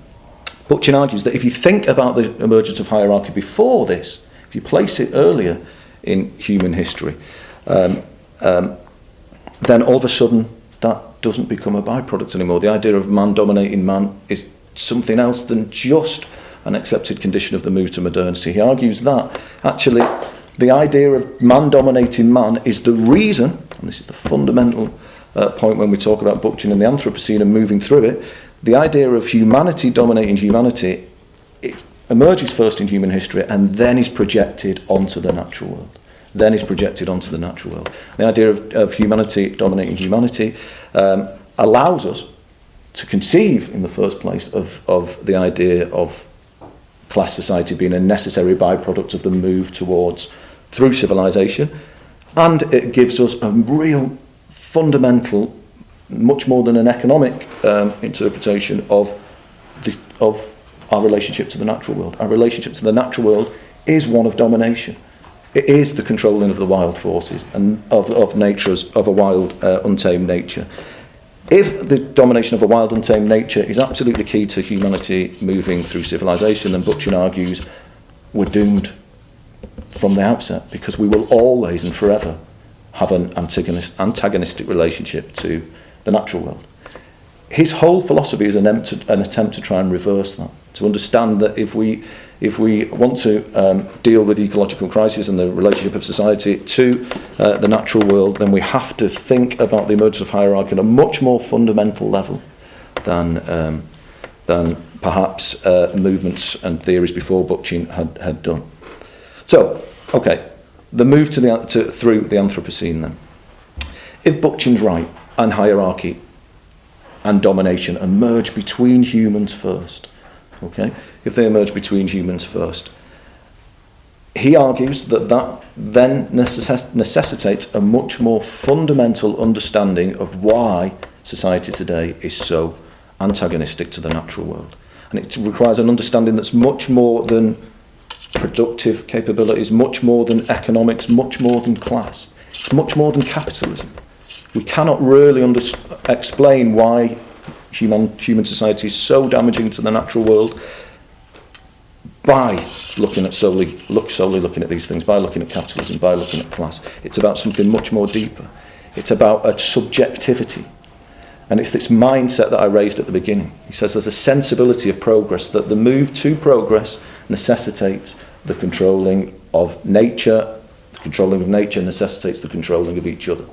Bookchin argues that if you think about the emergence of hierarchy before this, if you place it earlier in human history, then all of a sudden that doesn't become a byproduct anymore. The idea of man dominating man is something else than just an accepted condition of the move to modernity. He argues that actually the idea of man dominating man is the reason, and this is the fundamental point when we talk about Bookchin and the Anthropocene and moving through it, the idea of humanity dominating humanity, it emerges first in human history and then is projected onto the natural world. The idea of humanity dominating humanity allows us to conceive in the first place of the idea of class society being a necessary byproduct of the move through civilization, and it gives us a real fundamental, much more than an economic interpretation of our relationship to the natural world. Our relationship to the natural world is one of domination. It is the controlling of the wild forces and of a wild, untamed nature. If the domination of a wild, untamed nature is absolutely key to humanity moving through civilization, then Bookchin argues we're doomed from the outset, because we will always and forever have an antagonistic relationship to the natural world. His whole philosophy is an attempt to try and reverse that, to understand that if we want to deal with the ecological crisis and the relationship of society to the natural world, then we have to think about the emergence of hierarchy on a much more fundamental level than perhaps movements and theories before Bookchin had done. So, okay, the move through the Anthropocene then. If Bookchin's right and hierarchy and domination emerge between humans first, okay, if they emerge between humans first, he argues that then necessitates a much more fundamental understanding of why society today is so antagonistic to the natural world. And it requires an understanding that's much more than productive capabilities, much more than economics, much more than class. It's much more than capitalism. We cannot really explain why human society is so damaging to the natural world by solely looking at these things, by looking at capitalism, by looking at class. It's about something much more deeper. It's about a subjectivity. And it's this mindset that I raised at the beginning. He says there's a sensibility of progress, that the move to progress necessitates the controlling of nature. The controlling of nature necessitates the controlling of each other.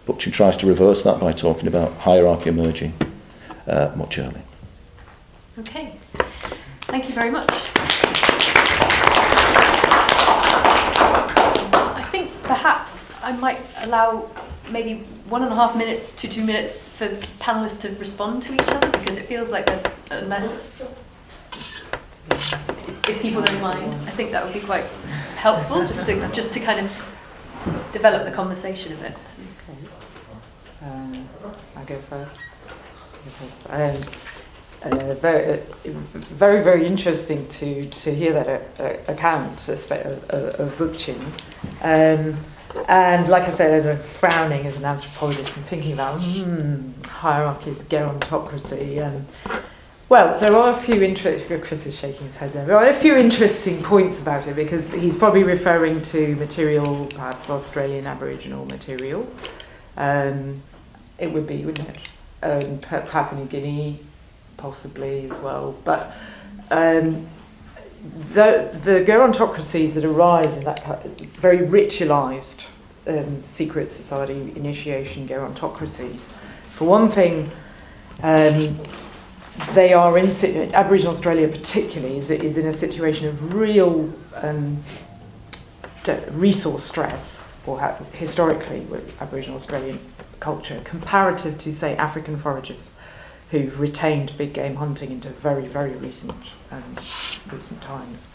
Bookchin tries to reverse that by talking about hierarchy emerging much earlier. Okay, thank you very much. I think perhaps I might allow maybe 1.5 minutes to 2 minutes for panellists to respond to each other, because it feels like there's less. If people don't mind, I think that would be quite helpful, just to kind of develop the conversation a bit. Okay. I'll go first. very, very interesting to hear that account of Bookchin. And like I said, I'm frowning as an anthropologist and thinking about hierarchies, gerontocracy. Well, there are a few Chris is shaking his head there. There are a few interesting points about it, because he's probably referring to material, perhaps Australian Aboriginal material. It would be, wouldn't it? Papua New Guinea, possibly as well. But the gerontocracies that arise in that very ritualised secret society initiation gerontocracies, for one thing, they are in Aboriginal Australia particularly is in a situation of real resource stress, or historically with Aboriginal Australian culture, comparative to, say, African foragers who've retained big game hunting into very, very recent times.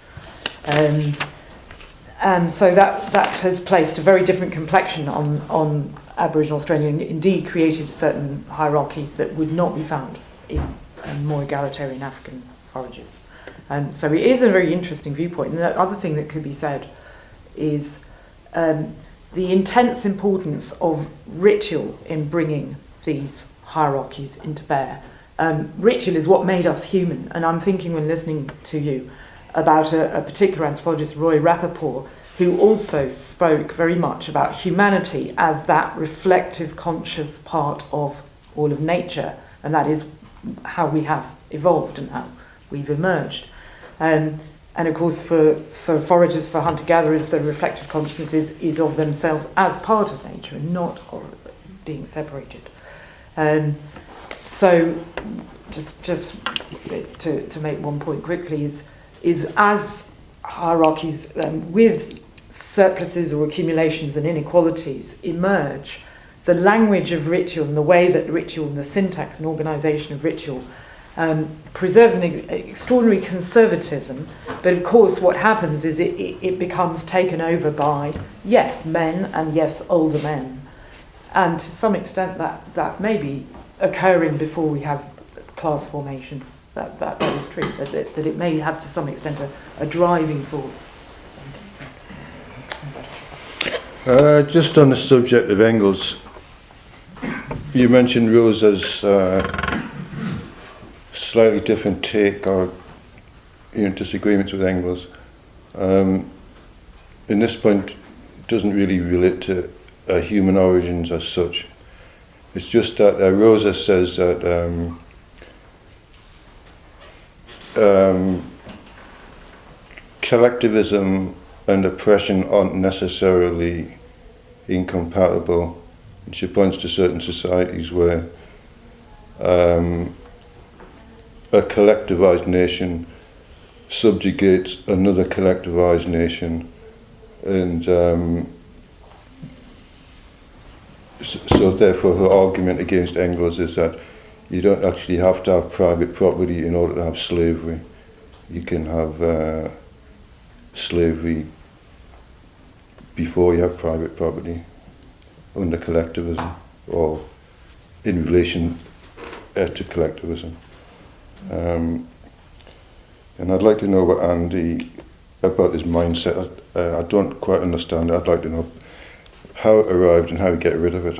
And so that has placed a very different complexion on Aboriginal Australia, and indeed created certain hierarchies that would not be found in more egalitarian African foragers. So it is a very interesting viewpoint. And the other thing that could be said is the intense importance of ritual in bringing these hierarchies into bear. Ritual is what made us human, and I'm thinking when listening to you about a particular anthropologist, Roy Rappaport, who also spoke very much about humanity as that reflective, conscious part of all of nature, and that is how we have evolved and how we've emerged. And of course, for foragers, for hunter-gatherers, the reflective consciousness is of themselves as part of nature and not of being separated. So, just to make one point quickly, is as hierarchies with surpluses or accumulations and inequalities emerge, the language of ritual and the way that ritual and the syntax and organisation of ritual preserves an extraordinary conservatism, but of course what happens is it becomes taken over by, yes, men and yes, older men. And to some extent that may be occurring before we have class formations. That is true, that it may have to some extent a driving force. Just on the subject of Engels, you mentioned Rosa's slightly different take or disagreements with Engels. In this point, it doesn't really relate to human origins as such. It's just that Rosa says that collectivism and oppression aren't necessarily incompatible. And she points to certain societies where a collectivized nation subjugates another collectivized nation, and so therefore her argument against Engels is that you don't actually have to have private property in order to have slavery. You can have slavery before you have private property under collectivism or in relation to collectivism. And I'd like to know what Andy about his mindset. I don't quite understand it. I'd like to know how it arrived and how to get rid of it.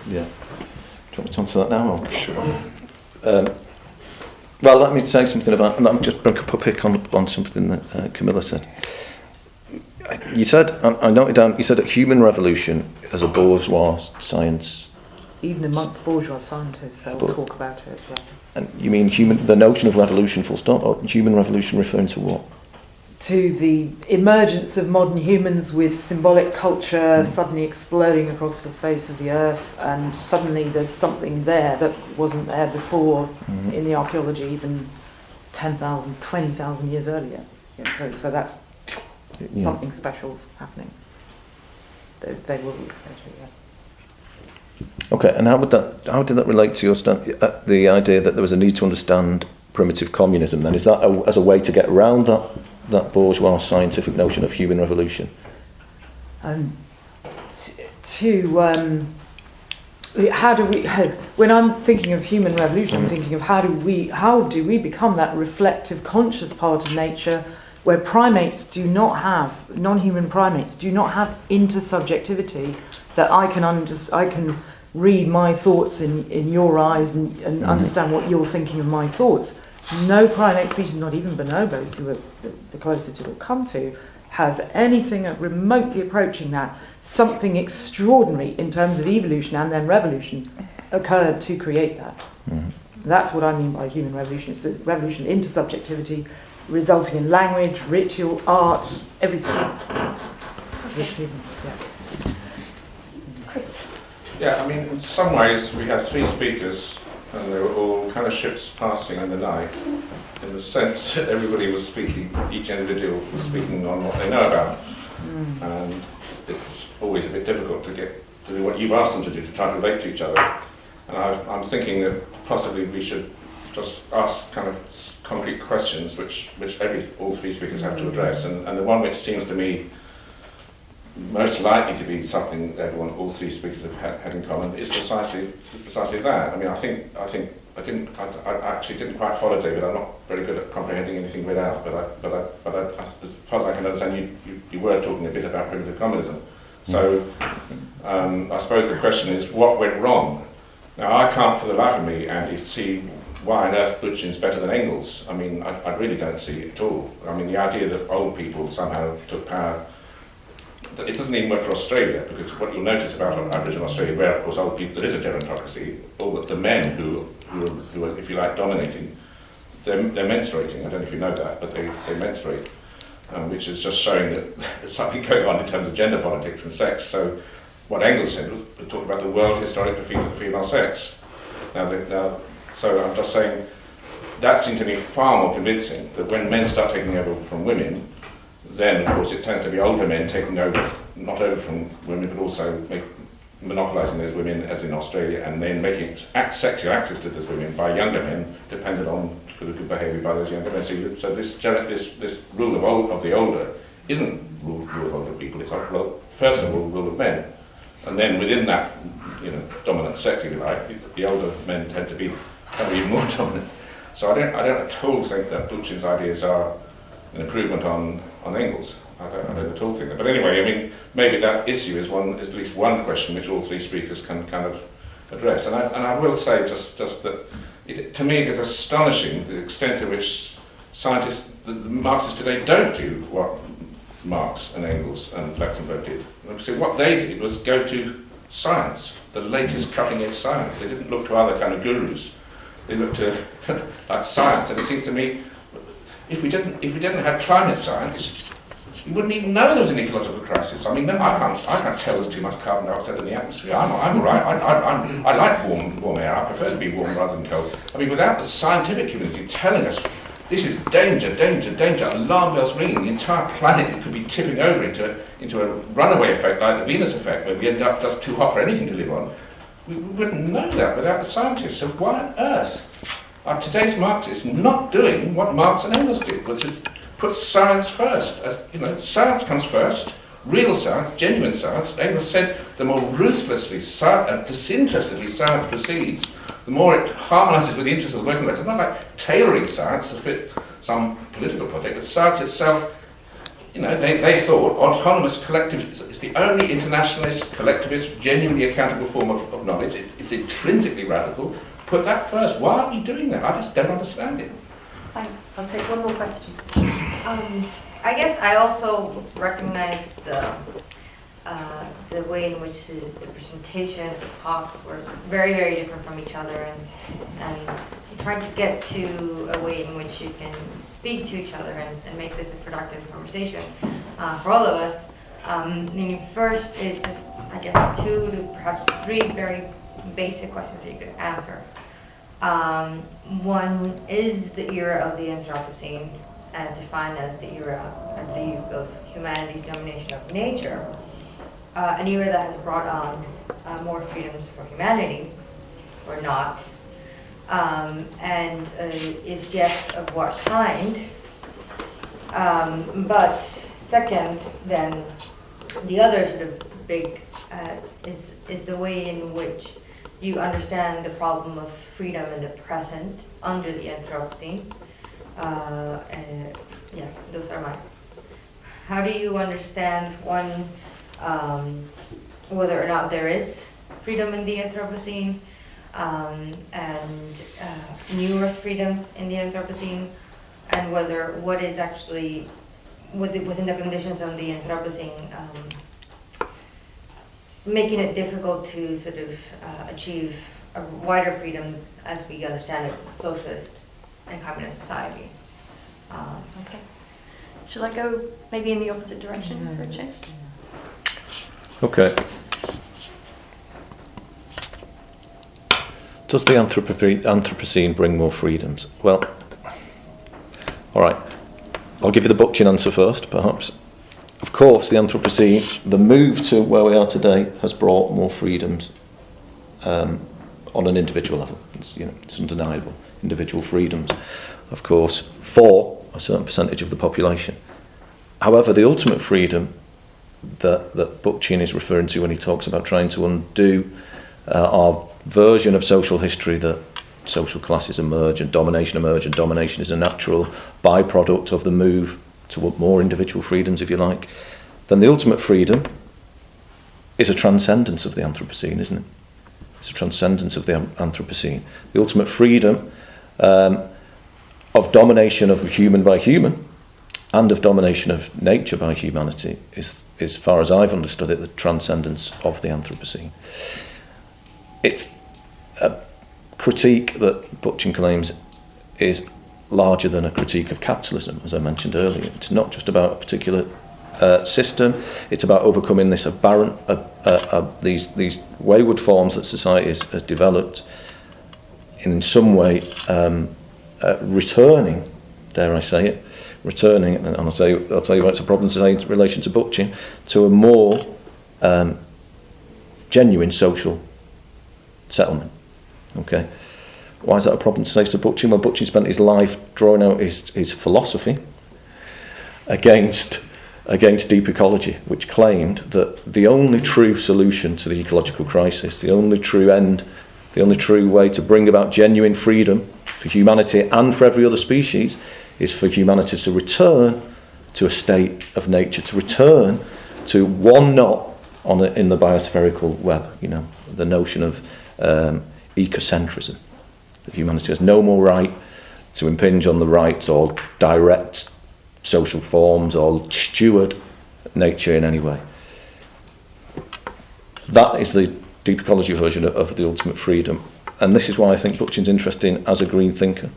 Yeah. Do you want me to answer that now? Or? Sure. Well, let me say something about, and let me just pick on something that Camilla said. You said, I noted down, you said that human revolution as a bourgeois science. Even amongst bourgeois scientists, they'll talk about it. Yeah. And you mean the notion of revolution full stop, or human revolution referring to what? To the emergence of modern humans with symbolic culture suddenly exploding across the face of the earth, and suddenly there's something there that wasn't there before in the archaeology even 10,000, 20,000 years earlier. Yeah, so that's something special happening. They will refer to it, yeah. Okay, and how did that relate to your the idea that there was a need to understand primitive communism then? Is that as a way to get around that bourgeois scientific notion of human when I'm thinking of human revolution, I'm thinking of how do we become that reflective, conscious part of nature where non-human primates do not have intersubjectivity, that I can read my thoughts in your eyes and understand what you're thinking of my thoughts. No primate species, not even bonobos, who are the closest it will come to, has anything remotely approaching that. Something extraordinary in terms of evolution and then revolution occurred to create that. That's what I mean by human revolution. It's a revolution into subjectivity, resulting in language, ritual, art, everything. Yeah, I mean, in some ways we had three speakers and they were all kind of ships passing in the night, in the sense that everybody was speaking, each individual was speaking on what they know about. And it's always a bit difficult to do what you've asked them to do, to try to relate to each other. And I'm thinking that possibly we should just ask kind of concrete questions which all three speakers have to address. And the one which seems to me most likely to be something that all three speakers have had in common is precisely that. I mean, I actually didn't quite follow David. I'm not very good at comprehending anything read out, but as far as I can understand, you were talking a bit about primitive communism. So I suppose the question is, what went wrong? Now, I can't for the life of me, Andy, see why on earth Bookchin's better than Engels. I mean, I really don't see it at all. I mean, the idea that old people somehow took power, it doesn't even work for Australia, because what you'll notice about Aboriginal Australia, where of course old people, there is a gerontocracy, all the men who are, if you like, dominating, they're menstruating. I don't know if you know that, but they menstruate, which is just showing that there's something going on in terms of gender politics and sex. So what Engels said was talk about the world historic defeat of the female sex. So I'm just saying that seemed to me far more convincing, that when men start taking over from women, then of course it tends to be older men taking over, not over from women, but also monopolising those women, as in Australia, and then making sexual access to those women by younger men, dependent on good behaviour by those younger men. So this rule of the older isn't rule of older people. It's like, well, first of all, rule of men, and then within that, dominant sex, if you like, the older men tend to be even more dominant. So I don't at all think that Bookchin's ideas are an improvement on Engels. I don't at all think that. But anyway, I mean, maybe that issue is at least one question which all three speakers can kind of address. And I will say just that to me it is astonishing the extent to which scientists, the Marxists today, don't do what Marx and Engels and Luxemburg did. So what they did was go to science, the latest cutting-edge science. They didn't look to other kind of gurus. They looked to like science. And it seems to me, if we didn't have climate science, you wouldn't even know there was an ecological crisis. I mean, I can't tell there's too much carbon dioxide in the atmosphere. I'm all right. I like warm air. I prefer to be warm rather than cold. I mean, without the scientific community telling us this is danger, alarm bells ringing, the entire planet could be tipping over into a runaway effect like the Venus effect, where we end up just too hot for anything to live on. We wouldn't know that without the scientists. So why on earth are today's Marxists not doing what Marx and Engels did, which is put science first? As science comes first, real science, genuine science. Engels said the more ruthlessly, disinterestedly science proceeds, the more it harmonises with the interests of the working class. It's not like tailoring science to fit some political project, but science itself, they thought autonomous collectivism is the only internationalist, collectivist, genuinely accountable form of knowledge. It's intrinsically radical. Put that first. Why are we doing that? I just don't understand it. Thanks. I'll take one more question. I guess I also recognize the way in which the presentations, the talks were very, very different from each other, and trying to get to a way in which you can speak to each other and make this a productive conversation for all of us. First is just, I guess, 2 to perhaps 3 very basic questions that you could answer. One is the era of the Anthropocene, as defined as the era, I believe, of humanity's domination of nature. An era that has brought on more freedoms for humanity, or not, and if yes, of what kind. But second, then, the other sort of big is the way in which you understand the problem of freedom in the present under the Anthropocene? And yeah, those are mine. How do you understand one, whether or not there is freedom in the Anthropocene, and new earth freedoms in the Anthropocene, and whether what is actually within the conditions of the Anthropocene making it difficult to sort of achieve a wider freedom as we understand it, socialist and communist society. Okay. Shall I go maybe in the opposite direction for a change? Okay. Does the Anthropocene bring more freedoms? Well, all right. I'll give you the Bookchin answer first, perhaps. Of course, the Anthropocene, the move to where we are today, has brought more freedoms on an individual level. It's undeniable. Individual freedoms, of course, for a certain percentage of the population. However, the ultimate freedom that Bookchin is referring to when he talks about trying to undo our version of social history that social classes emerge and domination is a natural byproduct of the move to more individual freedoms, if you like, then the ultimate freedom is a transcendence of the Anthropocene, isn't it? It's a transcendence of the Anthropocene. The ultimate freedom of domination of human by human and of domination of nature by humanity is, as far as I've understood it, the transcendence of the Anthropocene. It's a critique that Bookchin claims is larger than a critique of capitalism, as I mentioned earlier. It's not just about a particular system. It's about overcoming this aberrant, these wayward forms that society has developed, in some way returning, dare I say it, and I'll tell you why it's a problem today in relation to Bookchin, to a more genuine social settlement. Okay. Why is that a problem to say to Bookchin? Well, Bookchin spent his life drawing out his philosophy against deep ecology, which claimed that the only true solution to the ecological crisis, the only true end, the only true way to bring about genuine freedom for humanity and for every other species is for humanity to return to a state of nature, to return to one knot in the biospherical web, the notion of ecocentrism. That humanity has no more right to impinge on the rights or direct social forms or steward nature in any way. That is the deep ecology version of the ultimate freedom. And this is why I think Bookchin's interesting as a green thinker,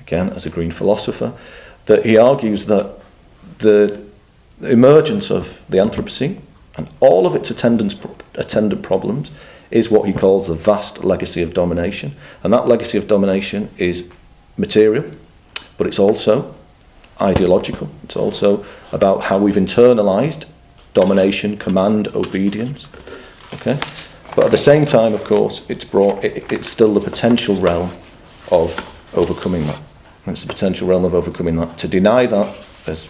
again, as a green philosopher, that he argues that the emergence of the Anthropocene and all of its attendant problems is what he calls the vast legacy of domination. And that legacy of domination is material, but it's also ideological. It's also about how we've internalised domination, command, obedience. Okay? But at the same time, of course, it's still the potential realm of overcoming that. And it's the potential realm of overcoming that. To deny that, as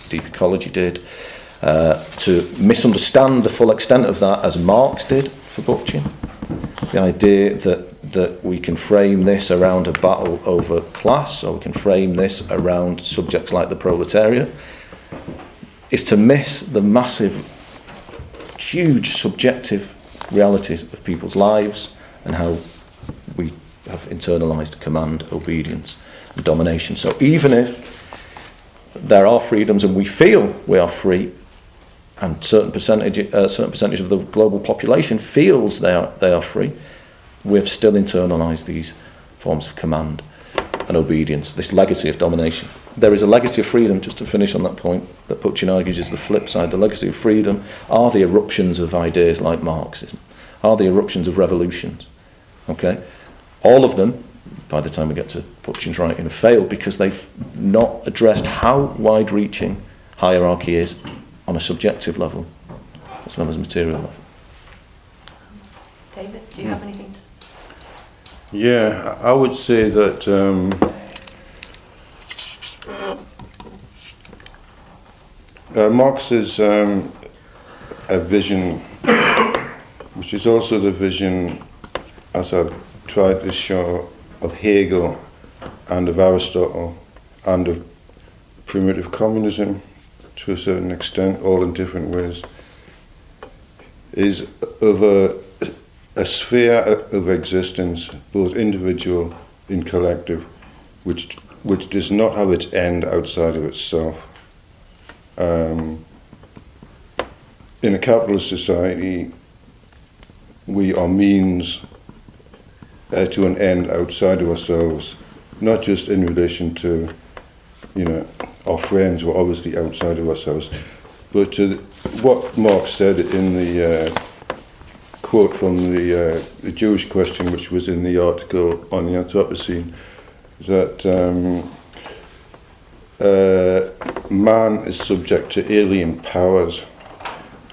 deep ecology did, to misunderstand the full extent of that, as Marx did for Bookchin, the idea that we can frame this around a battle over class, or we can frame this around subjects like the proletariat, is to miss the massive, huge subjective realities of people's lives and how we have internalised command, obedience and domination. So even if there are freedoms and we feel we are free, and certain percentage of the global population feels they are free, we've still internalised these forms of command and obedience, this legacy of domination. There is a legacy of freedom, just to finish on that point, that Bookchin argues is the flip side. The legacy of freedom are the eruptions of ideas like Marxism, are the eruptions of revolutions. Okay? All of them, by the time we get to Bookchin's writing, have failed because they've not addressed how wide-reaching hierarchy is on a subjective level as well as material level. David, do you have anything to... Yeah, I would say that Marx's a vision, which is also the vision as I've tried to show, of Hegel and of Aristotle and of primitive communism to a certain extent, all in different ways, is of a sphere of existence, both individual and collective, which does not have its end outside of itself. In a capitalist society, we are means to an end outside of ourselves, not just in relation to, our friends who are obviously outside of ourselves, but to what Marx said in the quote from the Jewish question, which was in the article on the Anthropocene, that man is subject to alien powers,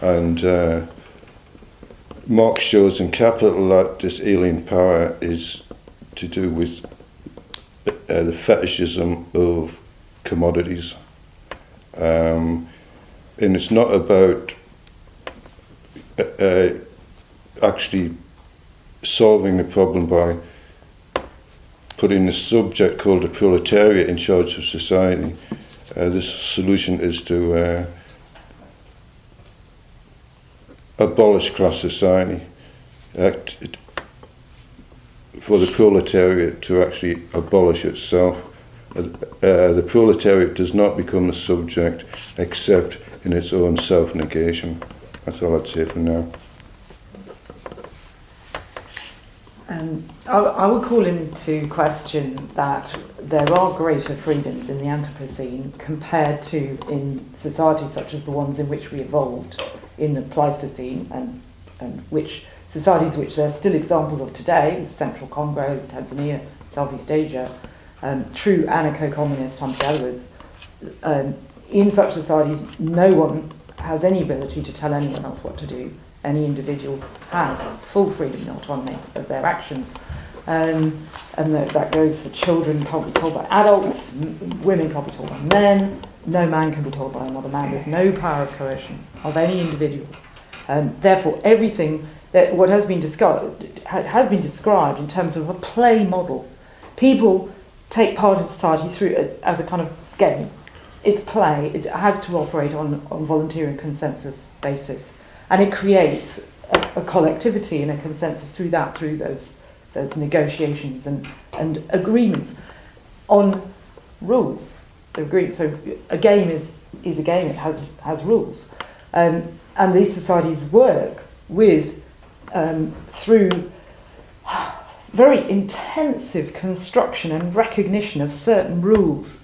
and Marx shows in Capital that this alien power is to do with the fetishism of commodities, and it's not about actually solving the problem by putting the subject called the proletariat in charge of society. This solution is to abolish class society, for the proletariat to actually abolish itself. The proletariat does not become a subject except in its own self-negation. That's all I'd say for now. I would call into question that there are greater freedoms in the Anthropocene compared to in societies such as the ones in which we evolved in the Pleistocene, and which societies which there are still examples of today, Central Congo, Tanzania, Southeast Asia, true anarcho-communist hunter-gatherers. In such societies, no one has any ability to tell anyone else what to do. Any individual has full freedom and autonomy of their actions. And that goes for children, can't be told by adults, women can't be told by men, no man can be told by another man. There's no power of coercion of any individual. Therefore, everything that what has been described in terms of a play model. People take part in society through as a kind of game. It's play. It has to operate on volunteer and consensus basis. And it creates a collectivity and a consensus through those negotiations and agreements on rules. So a game is a game. It has rules, and these societies work with through very intensive construction and recognition of certain rules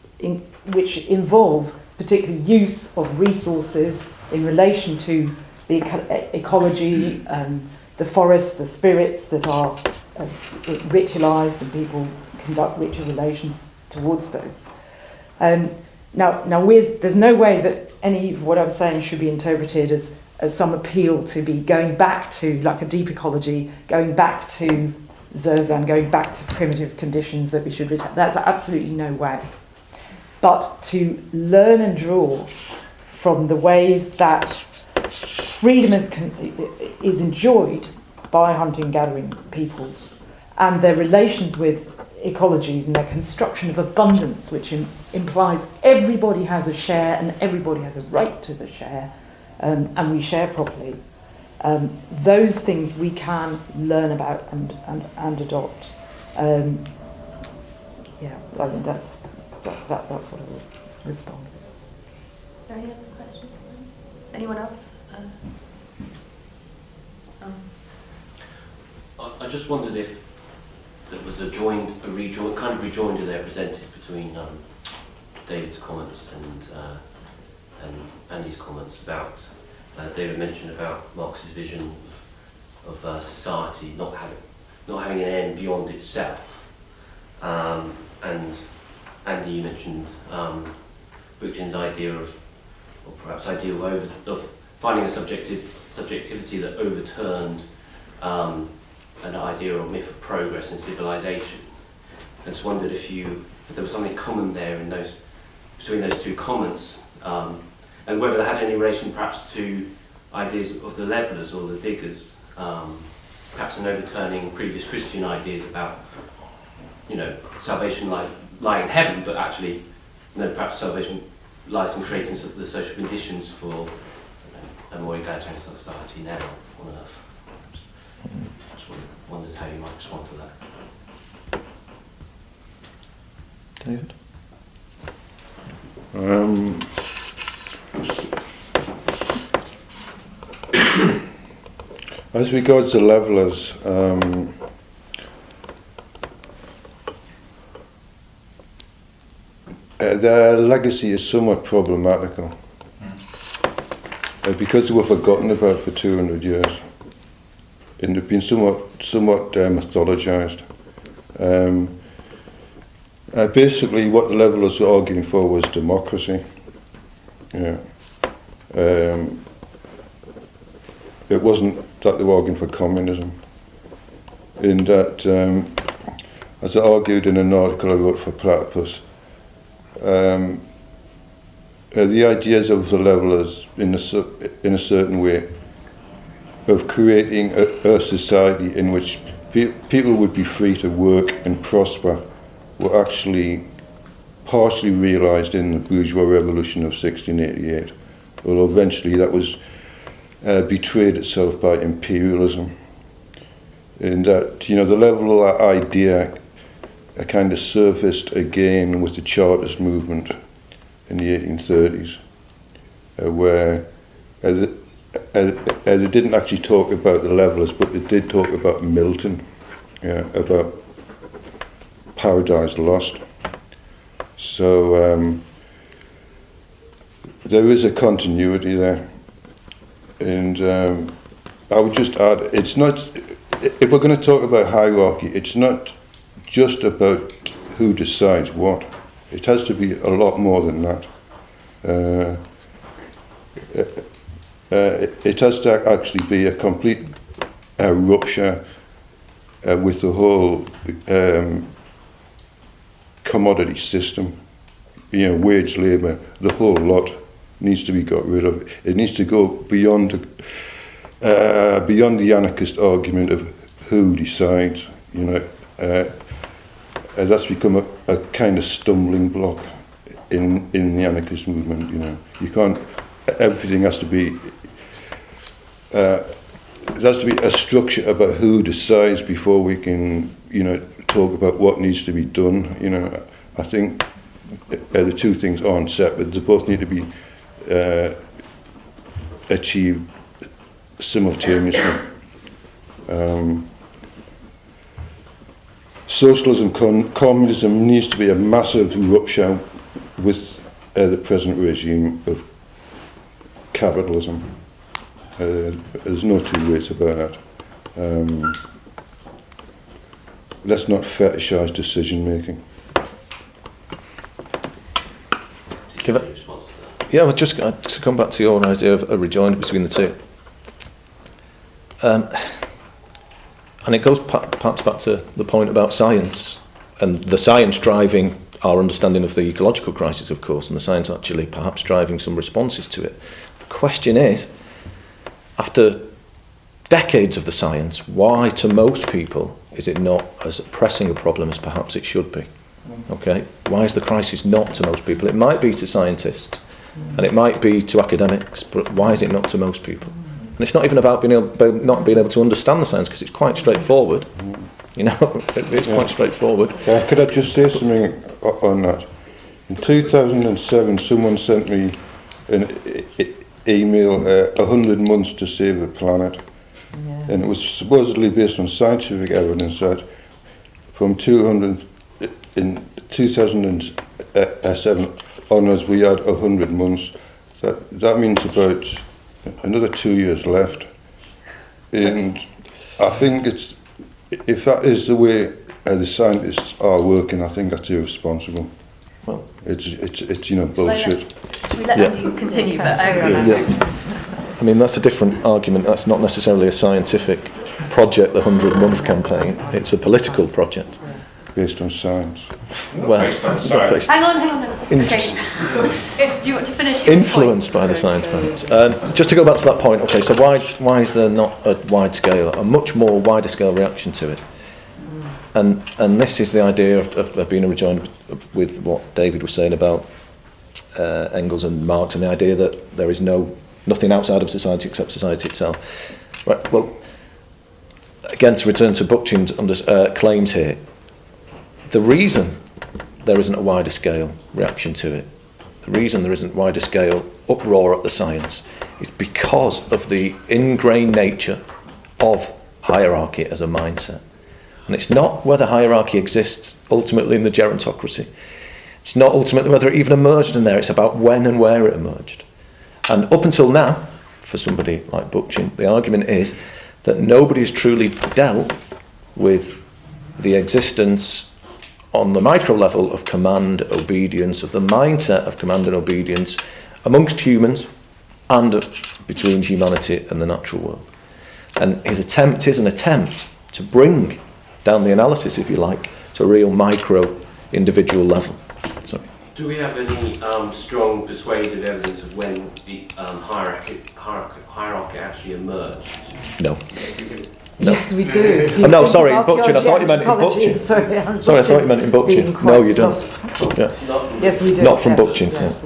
which involve particularly use of resources in relation to the ecology, the forests, the spirits that are ritualised, and people conduct ritual relations towards those. Now, there's no way that any of what I'm saying should be interpreted as some appeal to be going back to like a deep ecology, going back to Zerzan, going back to primitive conditions that we should retain. That's absolutely no way. But to learn and draw from the ways that freedom is enjoyed by hunting gathering peoples and their relations with ecologies and their construction of abundance, which implies everybody has a share and everybody has a right to the share, and we share properly. Those things we can learn about and adopt. I think that's what I would respond with. Any other questions? Anyone else? I just wondered if there was a kind of rejoinder there presented between David's comments and Andy's comments about David mentioned about Marx's vision of society not having an end beyond itself, and Andy, you mentioned Bookchin's idea of finding a subjectivity that overturned an idea or myth of progress and civilization. I just wondered if there was something common there between those two comments, and whether that had any relation perhaps to ideas of the levelers or the diggers, perhaps an overturning previous Christian ideas about, salvation lie in heaven, but actually, perhaps salvation lies in creating the social conditions for a more egalitarian society now on Earth. Just wondered how you might respond to that. David? As regards the levelers, their legacy is somewhat problematical because they were forgotten about for 200 years and they've been somewhat mythologized. Basically, what the levelers were arguing for was democracy. It wasn't that they were arguing for communism. In that, as I argued in an article I wrote for Platypus, the ideas of the levelers in a certain way of creating a society in which people would be free to work and prosper were actually partially realised in the bourgeois revolution of 1688, although eventually that was betrayed itself by imperialism. In that, the leveler idea kind of surfaced again with the Chartist movement in the 1830s, where they didn't actually talk about the levelers, but they did talk about Milton, about Paradise Lost. So there is a continuity there. And I would just add, it's not, if we're going to talk about hierarchy, it's not just about who decides what. It has to be a lot more than that. It has to actually be a complete rupture with the whole commodity system. Wage labour, the whole lot needs to be got rid of. It needs to go beyond the anarchist argument of who decides. That's become a kind of stumbling block in the anarchist movement. You can't. Everything has to be. There has to be a structure about who decides before we can, talk about what needs to be done. I think the two things aren't separate. They both need to be achieved simultaneously. Socialism, communism needs to be a massive rupture with the present regime of capitalism. There's no two ways about that. Let's not fetishize decision making. Give it. Response to that. Yeah, well, just to come back to your idea of a rejoinder between the two. And it goes perhaps back to the point about science, and the science driving our understanding of the ecological crisis, of course, and the science actually perhaps driving some responses to it. The question is, after decades of the science, why to most people is it not as pressing a problem as perhaps it should be? Okay, why is the crisis not to most people? It might be to scientists, and it might be to academics, but why is it not to most people? And it's not even about not being able to understand the science, because it's quite straightforward. It's quite straightforward. Could I just say something on that? In 2007, someone sent me an email, 100 months to save the planet. Yeah. And it was supposedly based on scientific evidence that from 2007 onwards we had 100 months. That means about another 2 years left. And I think if that is the way the scientists are working, I think that's irresponsible. Well, it's bullshit. Should we let Andy continue? I mean, that's a different argument. That's not necessarily a scientific project, the 100-month campaign. It's a political project. based on science. Well, Based on science. Hang on. Okay. Do you want to finish your influenced point? by the science, perhaps. Just to go back to that point, okay, so why is there not a much more wider scale reaction to it? And this is the idea of being rejoined with what David was saying about Engels and Marx, and the idea that there is nothing outside of society except society itself. Right, well, again, to return to Bookchin's claims here, the reason there isn't a wider scale reaction to it, the reason there isn't wider scale uproar at the science, is because of the ingrained nature of hierarchy as a mindset. And it's not whether hierarchy exists ultimately in the gerontocracy. It's not ultimately whether it even emerged in there. It's about when and where it emerged. And up until now, for somebody like Bookchin, the argument is that nobody's truly dealt with the existence on the micro level of command, obedience, of the mindset of command and obedience amongst humans and between humanity and the natural world. And his attempt is an attempt to bring down the analysis, if you like, to a real micro individual level. Sorry. Do we have any strong persuasive evidence of when the hierarchy actually emerged? No. Yes, we do. No, sorry, in Bookchin. I thought you meant in Bookchin. Sorry, I thought you meant in Bookchin. No, you don't. Yeah. Yes, we do. Not from Bookchin. Yes,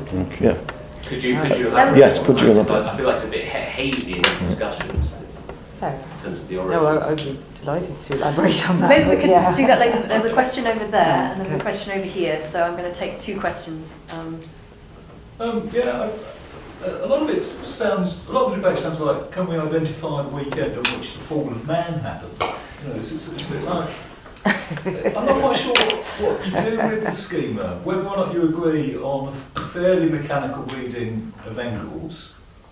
Yeah. Could you elaborate? Yes, could you elaborate? I feel like it's a bit hazy in these discussions in terms of the origins. No, I'd be delighted to elaborate on that. Maybe we could yeah. do that later, but there's a question over there and there's a question over here, so I'm going to take two questions. A lot of the debate sounds like, can we identify the weekend on which the fall of man happened? You know, it's a bit like, I'm not quite sure what you do with the schema, whether or not you agree on a fairly mechanical reading of Engels,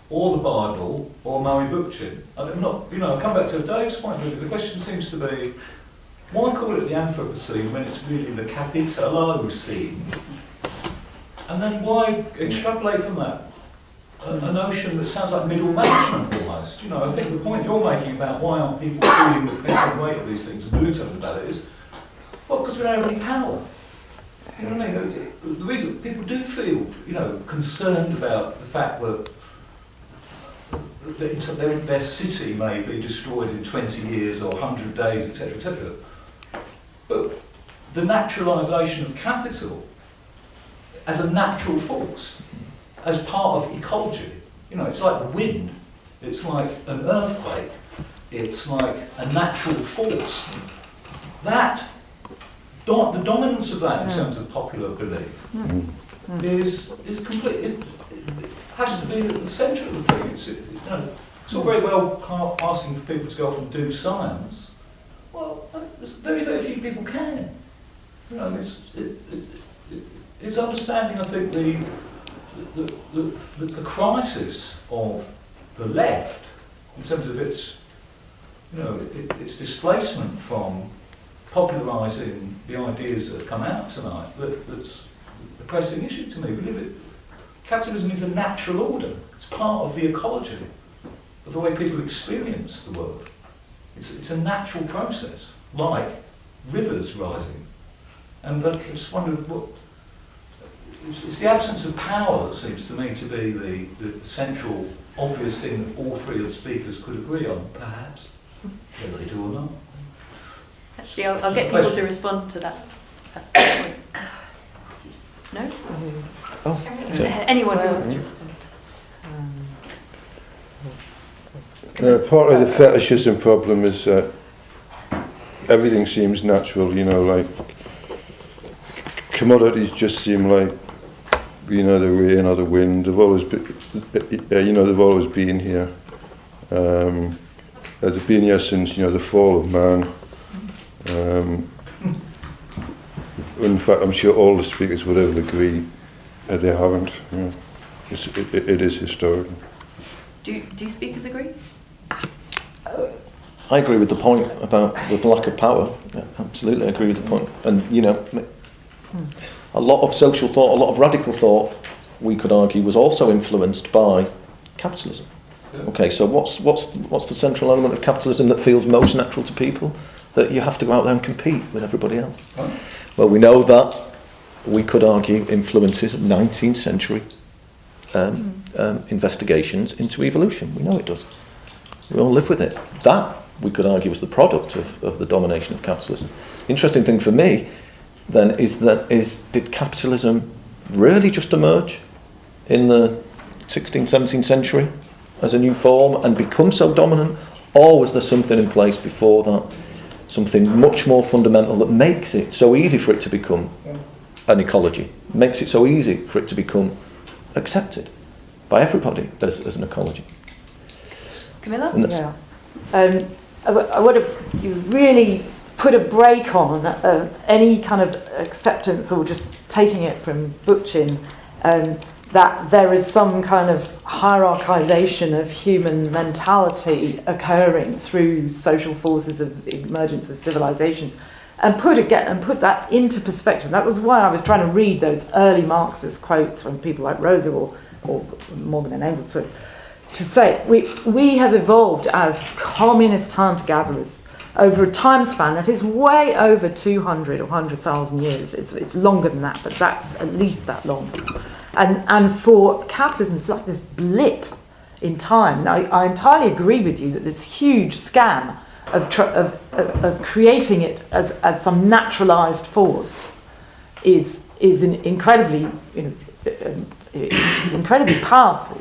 or the Bible, or Murray Bookchin. I'm not, I come back to Dave's point, really. The question seems to be, why call it the Anthropocene when it's really the Capitalocene? And then why extrapolate from that a notion that sounds like middle management almost? I think the point you're making about why aren't people feeling the pressing weight of these things and doing something about it is, well, because we don't have any power. You know what I mean? The reason people do feel, concerned about the fact that their city may be destroyed in 20 years or 100 days, etc., etc. But the naturalisation of capital as a natural force, as part of ecology, it's like the wind, it's like an earthquake, it's like a natural force. That, the dominance of that in terms of popular belief is complete. It has to be at the centre of the thing. It's all very well asking for people to go off and do science. Well, very, very few people can. It's understanding, I think, the crisis of the left in terms of its displacement from popularising the ideas that have come out tonight. That's a pressing issue to me. Capitalism is a natural order. It's part of the ecology of the way people experience the world. It's a natural process, like rivers rising. And I just wondered it's the absence of power that seems to me to be the central, obvious thing that all three of the speakers could agree on, perhaps, whether they do or not. Actually, I'll get people to respond to that. No? Oh, anyone who wants to respond. Part of the fetishism problem is that everything seems natural, like commodities just seem like, the rain or the wind. They've always been, they've always been here. They've been here since, the fall of man. In fact, I'm sure all the speakers would ever agree that they haven't. It is historical. Do speakers agree? I agree with the point about the lack of power. Yeah, absolutely, I agree with the point. And a lot of social thought, a lot of radical thought, we could argue, was also influenced by capitalism. Okay, so what's the central element of capitalism that feels most natural to people? that you have to go out there and compete with everybody else. Well, we know that, we could argue, influences 19th century investigations into evolution. We know it does. We all live with it. That, we could argue, was the product of the domination of capitalism. Interesting thing for me, then, did capitalism really just emerge in the 16th, 17th century as a new form and become so dominant, or was there something in place before that, something much more fundamental that makes it so easy for it to become an ecology, makes it so easy for it to become accepted by everybody as an ecology? Camilla? Yeah. I want to really put a brake on any kind of acceptance or just taking it from Bookchin that there is some kind of hierarchization of human mentality occurring through social forces of emergence of civilization, and put that into perspective. That was why I was trying to read those early Marxist quotes from people like Rosa or Morgan and Engels to say we have evolved as communist hunter-gatherers over a time span that is way over 200 or 100,000 years. It's longer than that, but that's at least that long. And for capitalism, it's like this blip in time. Now, I entirely agree with you that this huge scam of creating it as some naturalised force is an incredibly, it's incredibly powerful.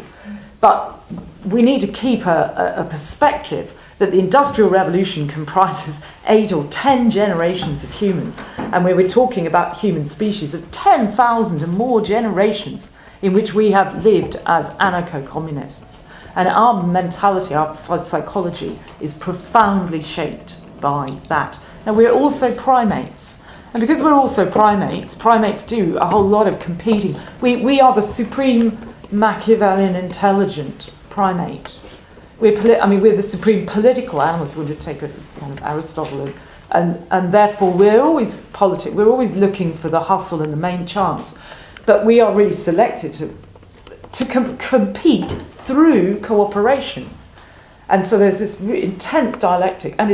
But we need to keep a perspective that the Industrial Revolution comprises 8 or 10 generations of humans, and where we're talking about human species of 10,000 and more generations in which we have lived as anarcho-communists. And our mentality, our psychology is profoundly shaped by that. Now, we're also primates. And because we're also primates do a whole lot of competing. We are the supreme Machiavellian intelligent primate. We're the supreme political animal, if we were to take a kind of Aristotle, and therefore we're always we're always looking for the hustle and the main chance. But we are really selected to compete through cooperation. And so there's this intense dialectic, and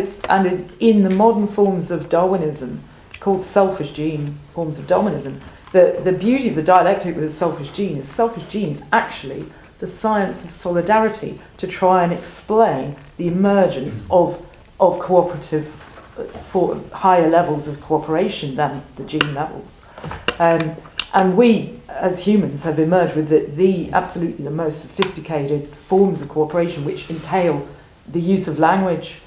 in the modern forms of Darwinism, called selfish gene forms of Darwinism, the beauty of the dialectic with the selfish gene is actually the science of solidarity to try and explain the emergence of cooperative, for higher levels of cooperation than the gene levels. And we, as humans, have emerged with the absolutely the most sophisticated forms of cooperation, which entail the use of language,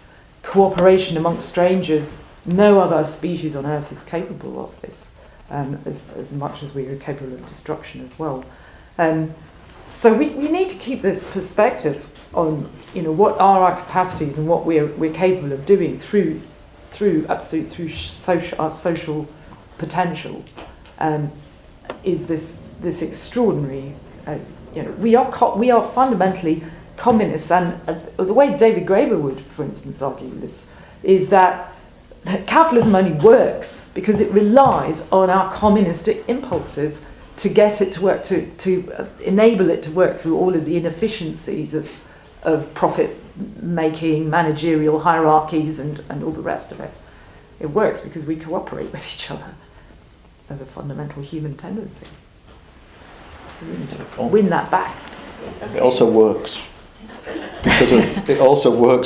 cooperation amongst strangers. No other species on Earth is capable of this, as much as we are capable of destruction as well. So we need to keep this perspective on what are our capacities and what we're capable of doing through our social potential. Is this extraordinary? We are fundamentally communists, and the way David Graeber would, for instance, argue this is that capitalism only works because it relies on our communistic impulses to get it to work, to enable it to work through all of the inefficiencies of profit-making, managerial hierarchies and all the rest of it. It works because we cooperate with each other as a fundamental human tendency. So we need to win that back. It also works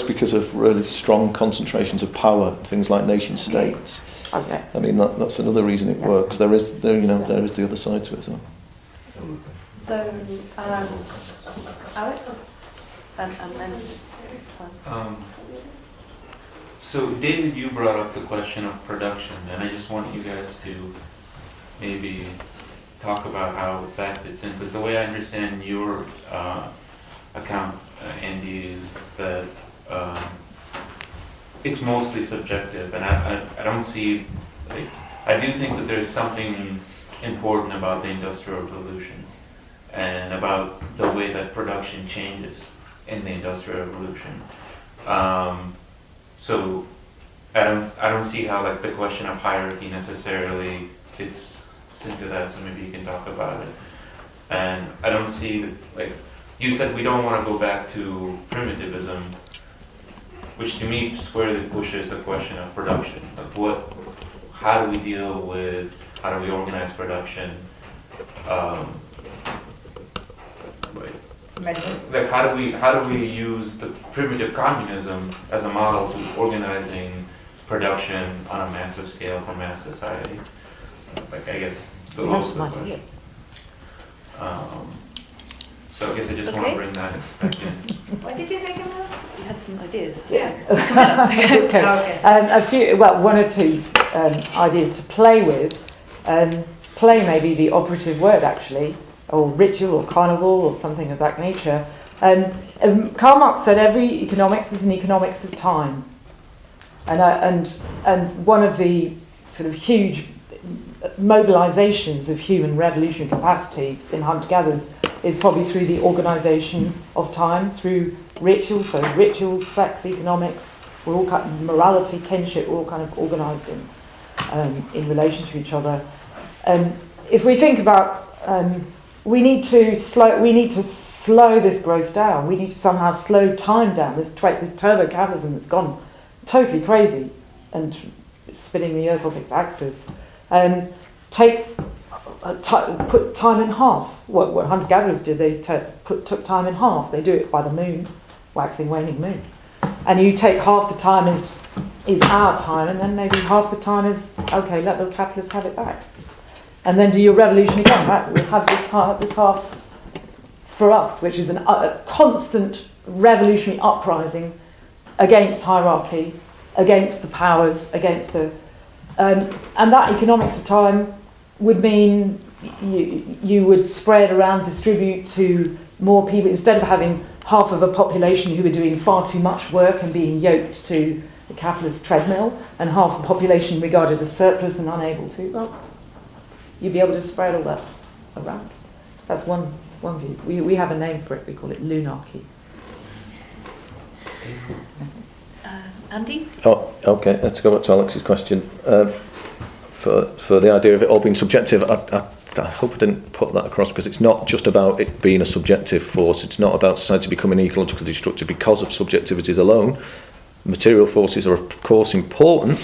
because of really strong concentrations of power, things like nation states. Okay. I mean that's another reason it works. There is the other side to it as well. So, Alex, and then. So, David, you brought up the question of production, and I just want you guys to maybe talk about how that fits in, because the way I understand your account, Andy, is that it's mostly subjective, and I don't see, I do think that there's something important about the Industrial Revolution and about the way that production changes in the Industrial Revolution. So I don't see how the question of hierarchy necessarily fits into that, so maybe you can talk about it. And I don't see you said we don't want to go back to primitivism, which to me squarely pushes the question of production. Like how do we deal with, how do we organize production? Like how do we use the primitive communism as a model to organizing production on a massive scale for mass society? Like I guess the most of the question. So I guess I just want to bring that back in. What did you say, Camilla? You had some ideas. Okay. One or two ideas to play with. Play may be the operative word, actually, or ritual or carnival or something of that nature. Karl Marx said every economics is an economics of time. And one of the sort of huge mobilizations of human revolutionary capacity in hunter-gatherers is probably through the organisation of time, through rituals. So rituals, sex, economics, we're all morality, kinship, we're all kind of organised in relation to each other. If we think about, we need to slow this growth down. We need to somehow slow time down. This turbo capitalism that's gone totally crazy and spinning the earth off its axis. Put time in half. What hunter-gatherers did, they took time in half. They do it by the moon, waxing, waning moon. And you take half the time is our time, and then maybe half the time is, okay, let the capitalists have it back. And then do your revolution again, right? We'll have this half for us, which is a constant revolutionary uprising against hierarchy, against the powers, against the... and that economics of time would mean you would spread around, distribute to more people, instead of having half of a population who are doing far too much work and being yoked to the capitalist treadmill, and half the population regarded as surplus and unable to. Well, you'd be able to spread all that around. That's one view. We have a name for it. We call it lunarchy. Andy? Oh, okay. Let's go back to Alex's question. For the idea of it all being subjective, I hope I didn't put that across, because it's not just about it being a subjective force. It's not about society becoming ecologically destructive because of subjectivities alone. Material forces are, of course, important,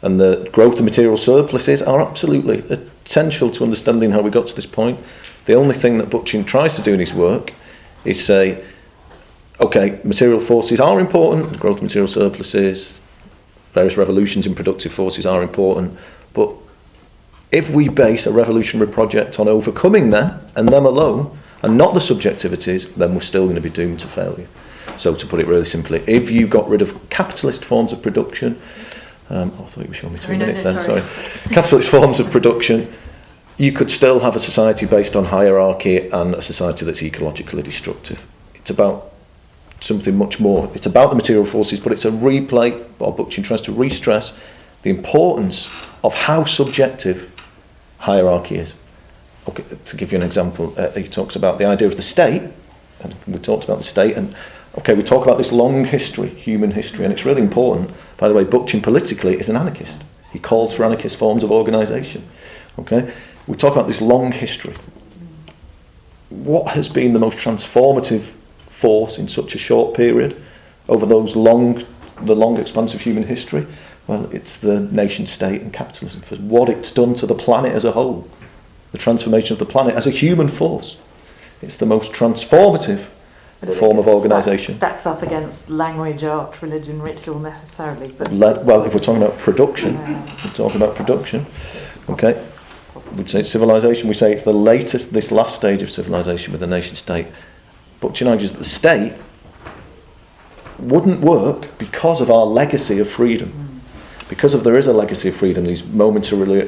and the growth of material surpluses are absolutely essential to understanding how we got to this point. The only thing that Bookchin tries to do in his work is say, okay, material forces are important, the growth of material surpluses, various revolutions in productive forces are important, but if we base a revolutionary project on overcoming them and them alone, and not the subjectivities, then we're still going to be doomed to failure. So to put it really simply, if you got rid of capitalist forms of production, I thought you were showing me 2 minutes then, sorry. Capitalist forms of production, you could still have a society based on hierarchy and a society that's ecologically destructive. It's about something much more. It's about the material forces, but it's a replay, or Bookchin tries to re-stress the importance of how subjective hierarchy is. Okay, to give you an example, he talks about the idea of the state, and we talked about the state, and okay, we talk about this long history, human history, and it's really important. By the way, Bookchin politically is an anarchist. He calls for anarchist forms of organisation. Okay, we talk about this long history. What has been the most transformative force in such a short period over the long expanse of human history? Well, it's the nation state and capitalism, for what it's done to the planet as a whole, the transformation of the planet as a human force. It's the most transformative form of organisation. Stacks up against language, art, religion, ritual necessarily. But well, if we're talking about production, we're talking about production. Okay, we'd say it's civilization. We say it's the latest, this last stage of civilization with the nation state. Bookchin argues that the state wouldn't work because of our legacy of freedom. Because there is a legacy of freedom, these momentary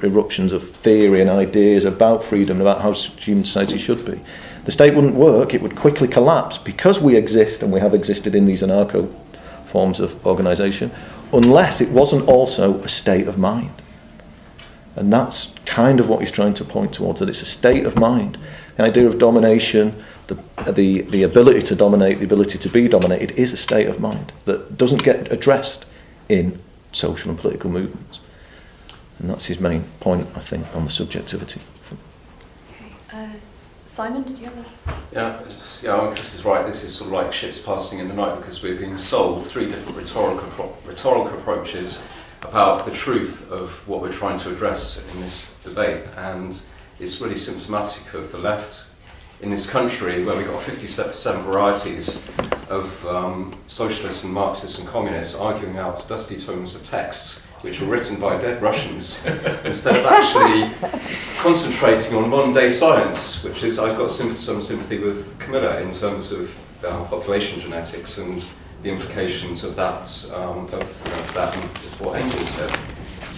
eruptions of theory and ideas about freedom, about how human society should be. The state wouldn't work, it would quickly collapse because we exist, and we have existed in these anarcho forms of organisation, unless it wasn't also a state of mind. And that's kind of what he's trying to point towards, that it's a state of mind. The idea of domination, the ability to dominate, the ability to be dominated, is a state of mind that doesn't get addressed in social and political movements. And that's his main point, I think, on the subjectivity. Simon, did you have a... Yeah, Chris is right. This is sort of like ships passing in the night, because we're being sold 3 different rhetorical approaches about the truth of what we're trying to address in this debate, and it's really symptomatic of the left in this country, where we've got 57 varieties of socialists and Marxists and communists arguing out dusty tomes of texts which were written by dead Russians, instead of actually concentrating on modern-day science, which is, I've got some sympathy with Camilla in terms of population genetics and the implications of that, that and what Angel said,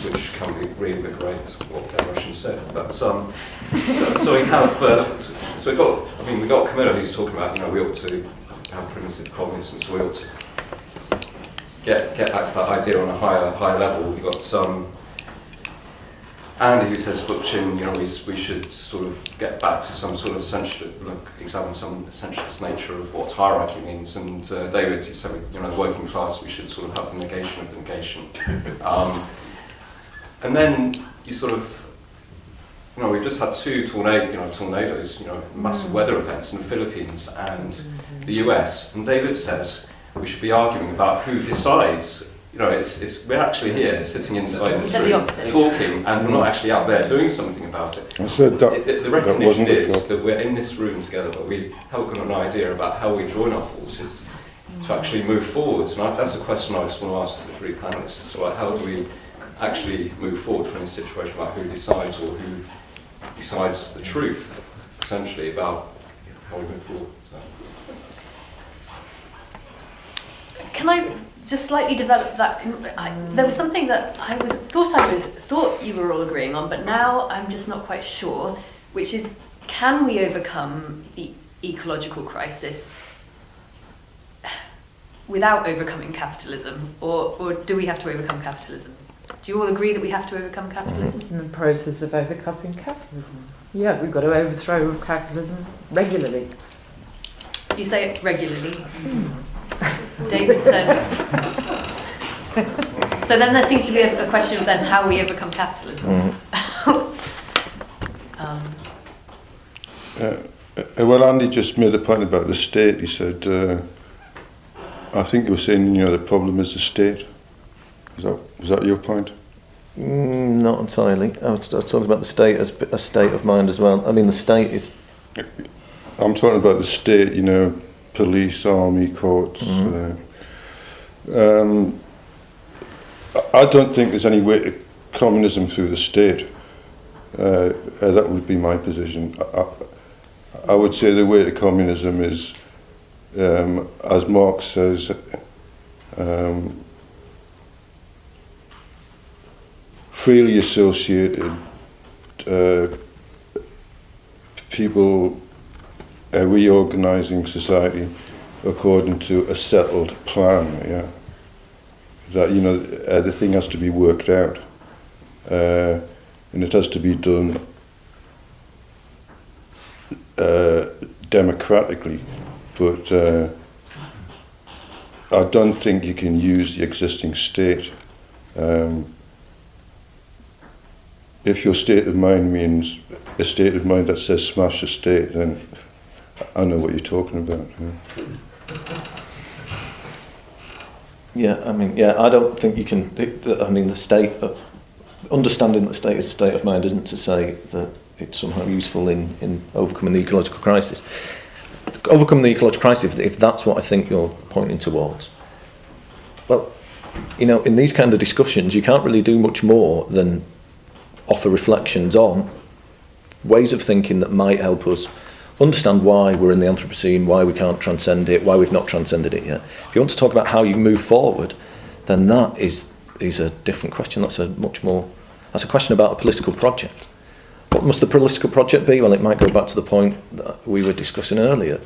which can reinvigorate what dead Russians said. But so we have, we've got Camilla who's talking about, we ought to have primitive communism, so we ought to get back to that idea on a higher level. We've got Andy who says Bookchin, we should sort of get back to some sort of examine some essentialist nature of what hierarchy means. And David, you said, the working class, we should sort of have the negation of the negation. And then you sort of, we've just had 2 tornadoes, massive weather events in the Philippines and the US. And David says we should be arguing about who decides. We're actually here, sitting inside this room, talking, and we're not actually out there doing something about it. I said the recognition is that we're in this room together, but we haven't got an idea about how we join our forces to actually move forward. And that's a question I just want to ask the 3 panelists. So, how do we actually move forward from this situation about who decides, or who decides the truth, essentially, about how we move forward? So. Can I just slightly develop that? There was something that I thought you were all agreeing on, but now I'm just not quite sure, which is, can we overcome the ecological crisis without overcoming capitalism, or do we have to overcome capitalism? Do you all agree that we have to overcome capitalism? It's in the process of overcoming capitalism. Yeah, we've got to overthrow capitalism regularly. You say it regularly. David says. So then there seems to be a question of then how we overcome capitalism. Well, Andy just made a point about the state. He said, I think you were saying, the problem is the state. Was that your point? Not entirely. I was talking about the state as a state of mind as well. I mean, the state is... I'm talking about the state, police, army, courts. I don't think there's any way to communism through the state. That would be my position. I would say the way to communism is, as Marx says, freely associated people reorganising society according to a settled plan, that the thing has to be worked out, and it has to be done democratically, but I don't think you can use the existing state. If your state of mind means a state of mind that says smash the state, then I know what you're talking about. I don't think you can. The state, understanding that the state is a state of mind isn't to say that it's somehow useful in overcoming the ecological crisis. Overcoming the ecological crisis, if that's what I think you're pointing towards. Well, in these kind of discussions, you can't really do much more than offer reflections on ways of thinking that might help us understand why we're in the Anthropocene, why we can't transcend it, why we've not transcended it yet. If you want to talk about how you move forward, then that is a different question. That's a question about a political project. What must the political project be? Well, it might go back to the point that we were discussing earlier,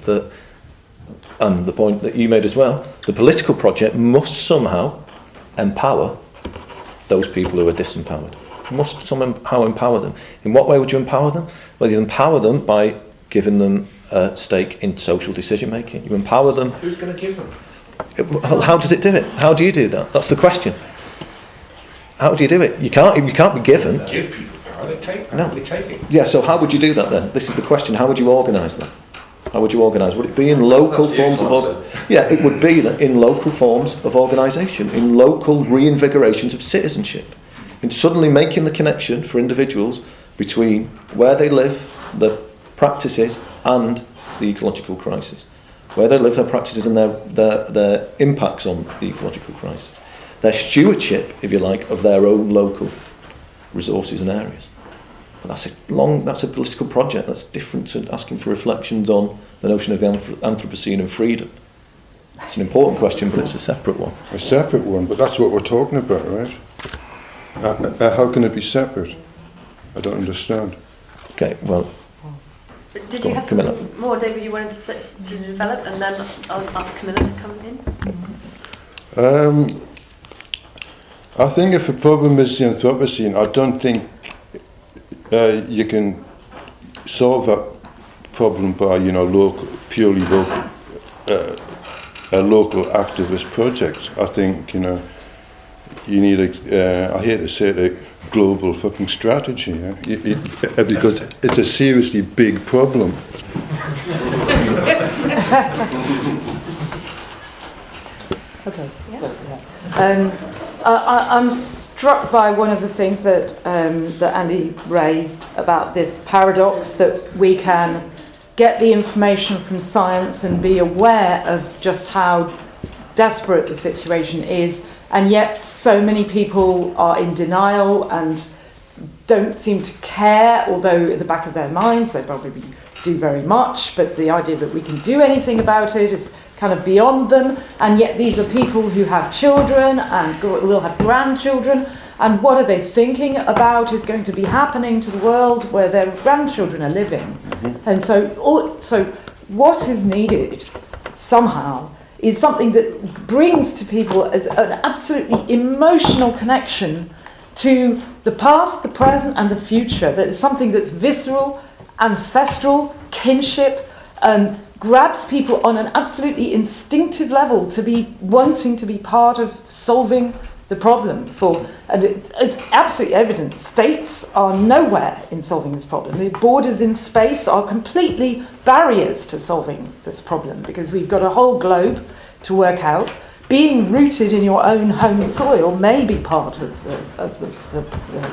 and the point that you made as well. The political project must somehow empower those people who are disempowered. Must somehow empower them. In what way would you empower them? Well, you empower them by giving them a stake in social decision making. You empower them. Who's going to give them? How does it do it? How do you do that? That's the question. How do you do it? You can't be given. Give people power. They take. No. They take it. Yeah. So how would you do that then? This is the question. How would you organise that? How would you organise? Would it be in local forms of... Yeah, it would be in local forms of organisation, in local reinvigorations of citizenship, in suddenly making the connection for individuals between where they live, their practices, and the ecological crisis. Where they live, their practices, and their impacts on the ecological crisis. Their stewardship, if you like, of their own local resources and areas. But that's a political project. That's different to asking for reflections on the notion of the Anthropocene and freedom. It's an important question, but it's a separate one. A separate one, but that's what we're talking about, right? How can it be separate? I don't understand. Okay, well... Did you have something more, David, you wanted to develop, and then I'll ask Camilla to come in? I think if a problem is the Anthropocene, I don't think you can solve that problem by, purely a local activist project. I think, you need I hate to say it, a global fucking strategy, because it's a seriously big problem. Okay. Yeah. I'm struck by one of the things that Andy raised about this paradox that we can get the information from science and be aware of just how desperate the situation is, and yet so many people are in denial and don't seem to care, although at the back of their minds they probably do very much, but the idea that we can do anything about it is kind of beyond them. And yet these are people who have children and will have grandchildren, and what are they thinking about is going to be happening to the world where their grandchildren are living. And so what is needed somehow is something that brings to people as an absolutely emotional connection to the past, the present, and the future. That is something that's visceral, ancestral, kinship, grabs people on an absolutely instinctive level to be wanting to be part of solving the problem. And it's absolutely evident states are nowhere in solving this problem. The borders in space are completely barriers to solving this problem, because we've got a whole globe to work out. Being rooted in your own home soil may be part of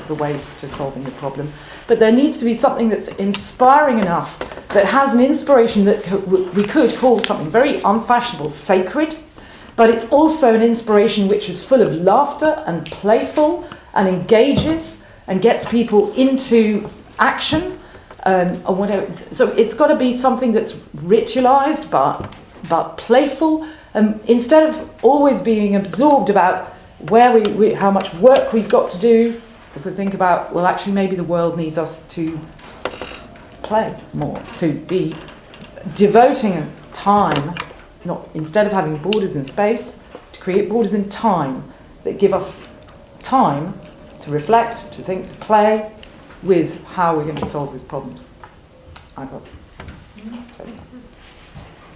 the ways to solving the problem. But there needs to be something that's inspiring enough, that has an inspiration that we could call something very unfashionable sacred, but it's also an inspiration which is full of laughter and playful and engages and gets people into action, or whatever. So it's got to be something that's ritualized but playful, instead of always being absorbed about where how much work we've got to do. So think about, well, actually maybe the world needs us to play more, to be devoting time, not instead of having borders in space, to create borders in time that give us time to reflect, to think, to play with how we're going to solve these problems.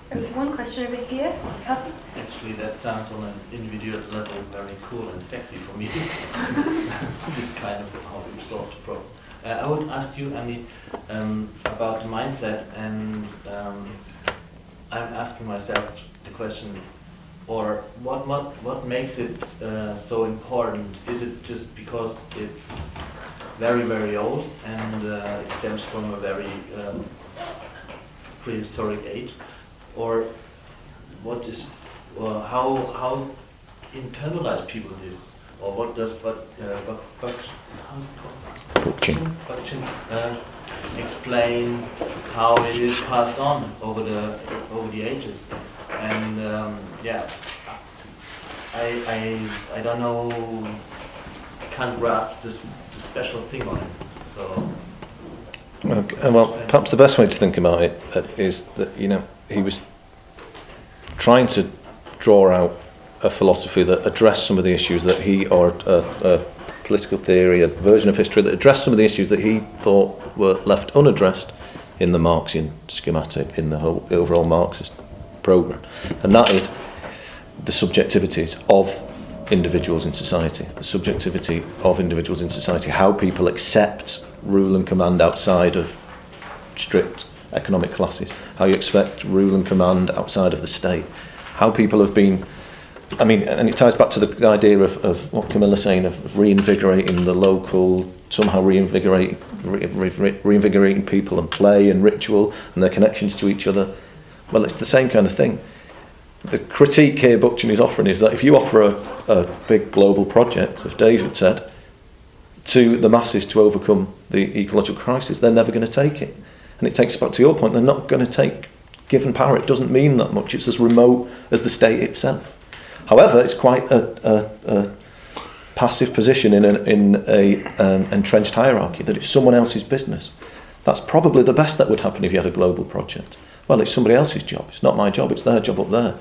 There was one question over here. Catherine? Actually, that sounds on an individual level very cool and sexy for me. This kind of how we solve the problem. I would ask you, Andy, about the mindset, and I'm asking myself the question, or what makes it so important? Is it just because it's very, very old and it stems from a very prehistoric age? Or what is, how internalized people is, or what does explain how it is passed on over the ages? And I don't know, can't grasp the special thing on it. So. Okay, well, perhaps the best way to think about it is that, he was trying to draw out a philosophy that addressed some of the issues that or a political theory, a version of history that addressed some of the issues that he thought were left unaddressed in the Marxian schematic, in the whole overall Marxist programme. And that is the subjectivities of individuals in society, how people accept rule and command outside of strict economic classes, how you expect rule and command outside of the state, how people have been, I mean, and it ties back to the idea of what Camilla's saying, of reinvigorating the local, somehow reinvigorating people and play and ritual and their connections to each other. Well, it's the same kind of thing. The critique here Bookchin is offering is that if you offer a big global project, as David said, to the masses to overcome the ecological crisis, they're never going to take it. And it takes us back to your point, they're not going to take given power. It doesn't mean that much. It's as remote as the state itself. However, it's quite a passive position in a entrenched hierarchy, that it's someone else's business. That's probably the best that would happen if you had a global project. Well, it's somebody else's job. It's not my job. It's their job up there.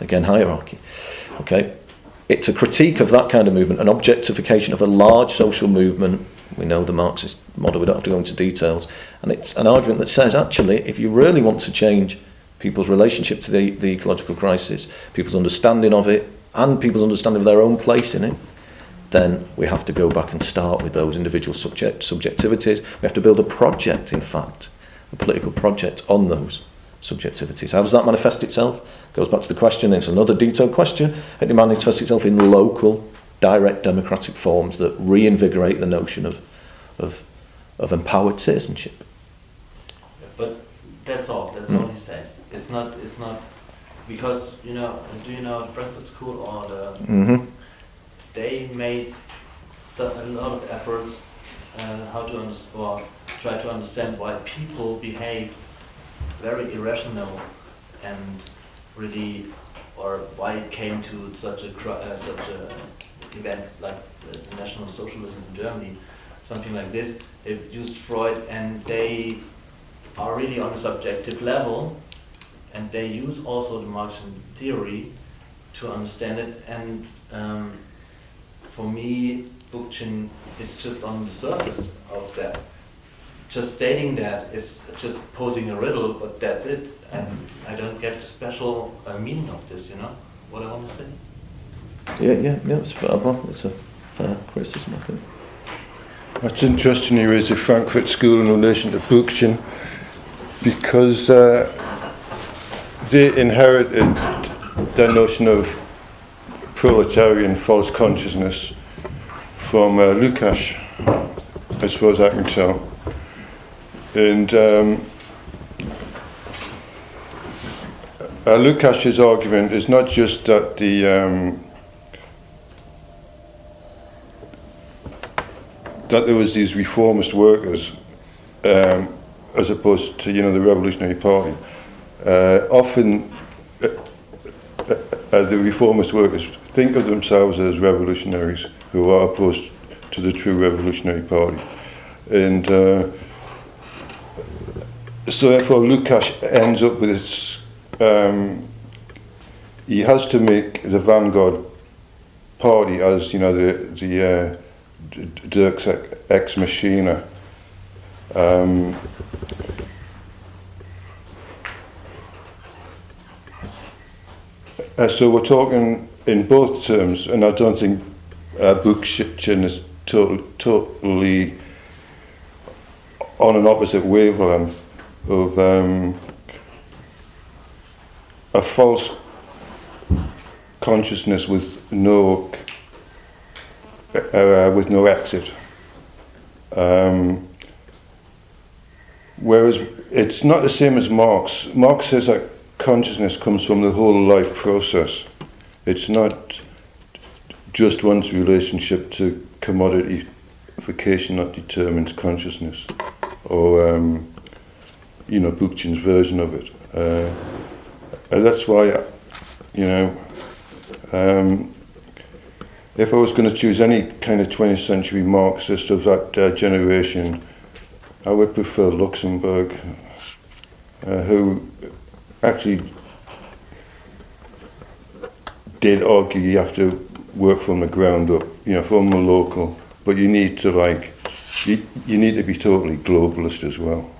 Again, hierarchy. Okay. It's a critique of that kind of movement, an objectification of a large social movement. We know the Marxist model. We don't have to go into details. And it's an argument that says, actually, if you really want to change people's relationship to the ecological crisis, people's understanding of it, and people's understanding of their own place in it, then we have to go back and start with those individual subjectivities. We have to build a project, in fact, a political project on those subjectivities. How does that manifest itself? Goes back to the question, it's another detailed question. It manifests itself in local, direct democratic forms that reinvigorate the notion of empowered citizenship. But that's all he says. It's not because, do you know the Frankfurt School or the they made a lot of efforts how to try to understand why people behave very irrational and really, or why it came to such a event like the National Socialism in Germany, something like this. They've used Freud, and they are really on a subjective level, and they use also the Marxian theory to understand it. And for me, Bookchin is just on the surface of that. Just stating that is just posing a riddle, but that's it. And I don't get the special meaning of this, what I want to say. Yeah, it's a fair criticism, I think. What's interesting here is the Frankfurt School in relation to Bookchin, because they inherited the notion of proletarian false consciousness from Lukács, as far as I can tell. And Lukács's argument is not just that that there was these reformist workers, as opposed to the Revolutionary Party. Often, the reformist workers think of themselves as revolutionaries who are opposed to the true Revolutionary Party, and so therefore Lukács ends up with this. He has to make the vanguard party as the Dirk's ex machina. So we're talking in both terms, and I don't think Bookchin is totally on an opposite wavelength of a false consciousness with no exit. Whereas it's not the same as Marx. Marx says that consciousness comes from the whole life process. It's not just one's relationship to commodification that determines consciousness, or Bookchin's version of it. And that's why, if I was going to choose any kind of 20th century Marxist of that generation, I would prefer Luxemburg, who actually did argue you have to work from the ground up, from the local, but you need to you need to be totally globalist as well.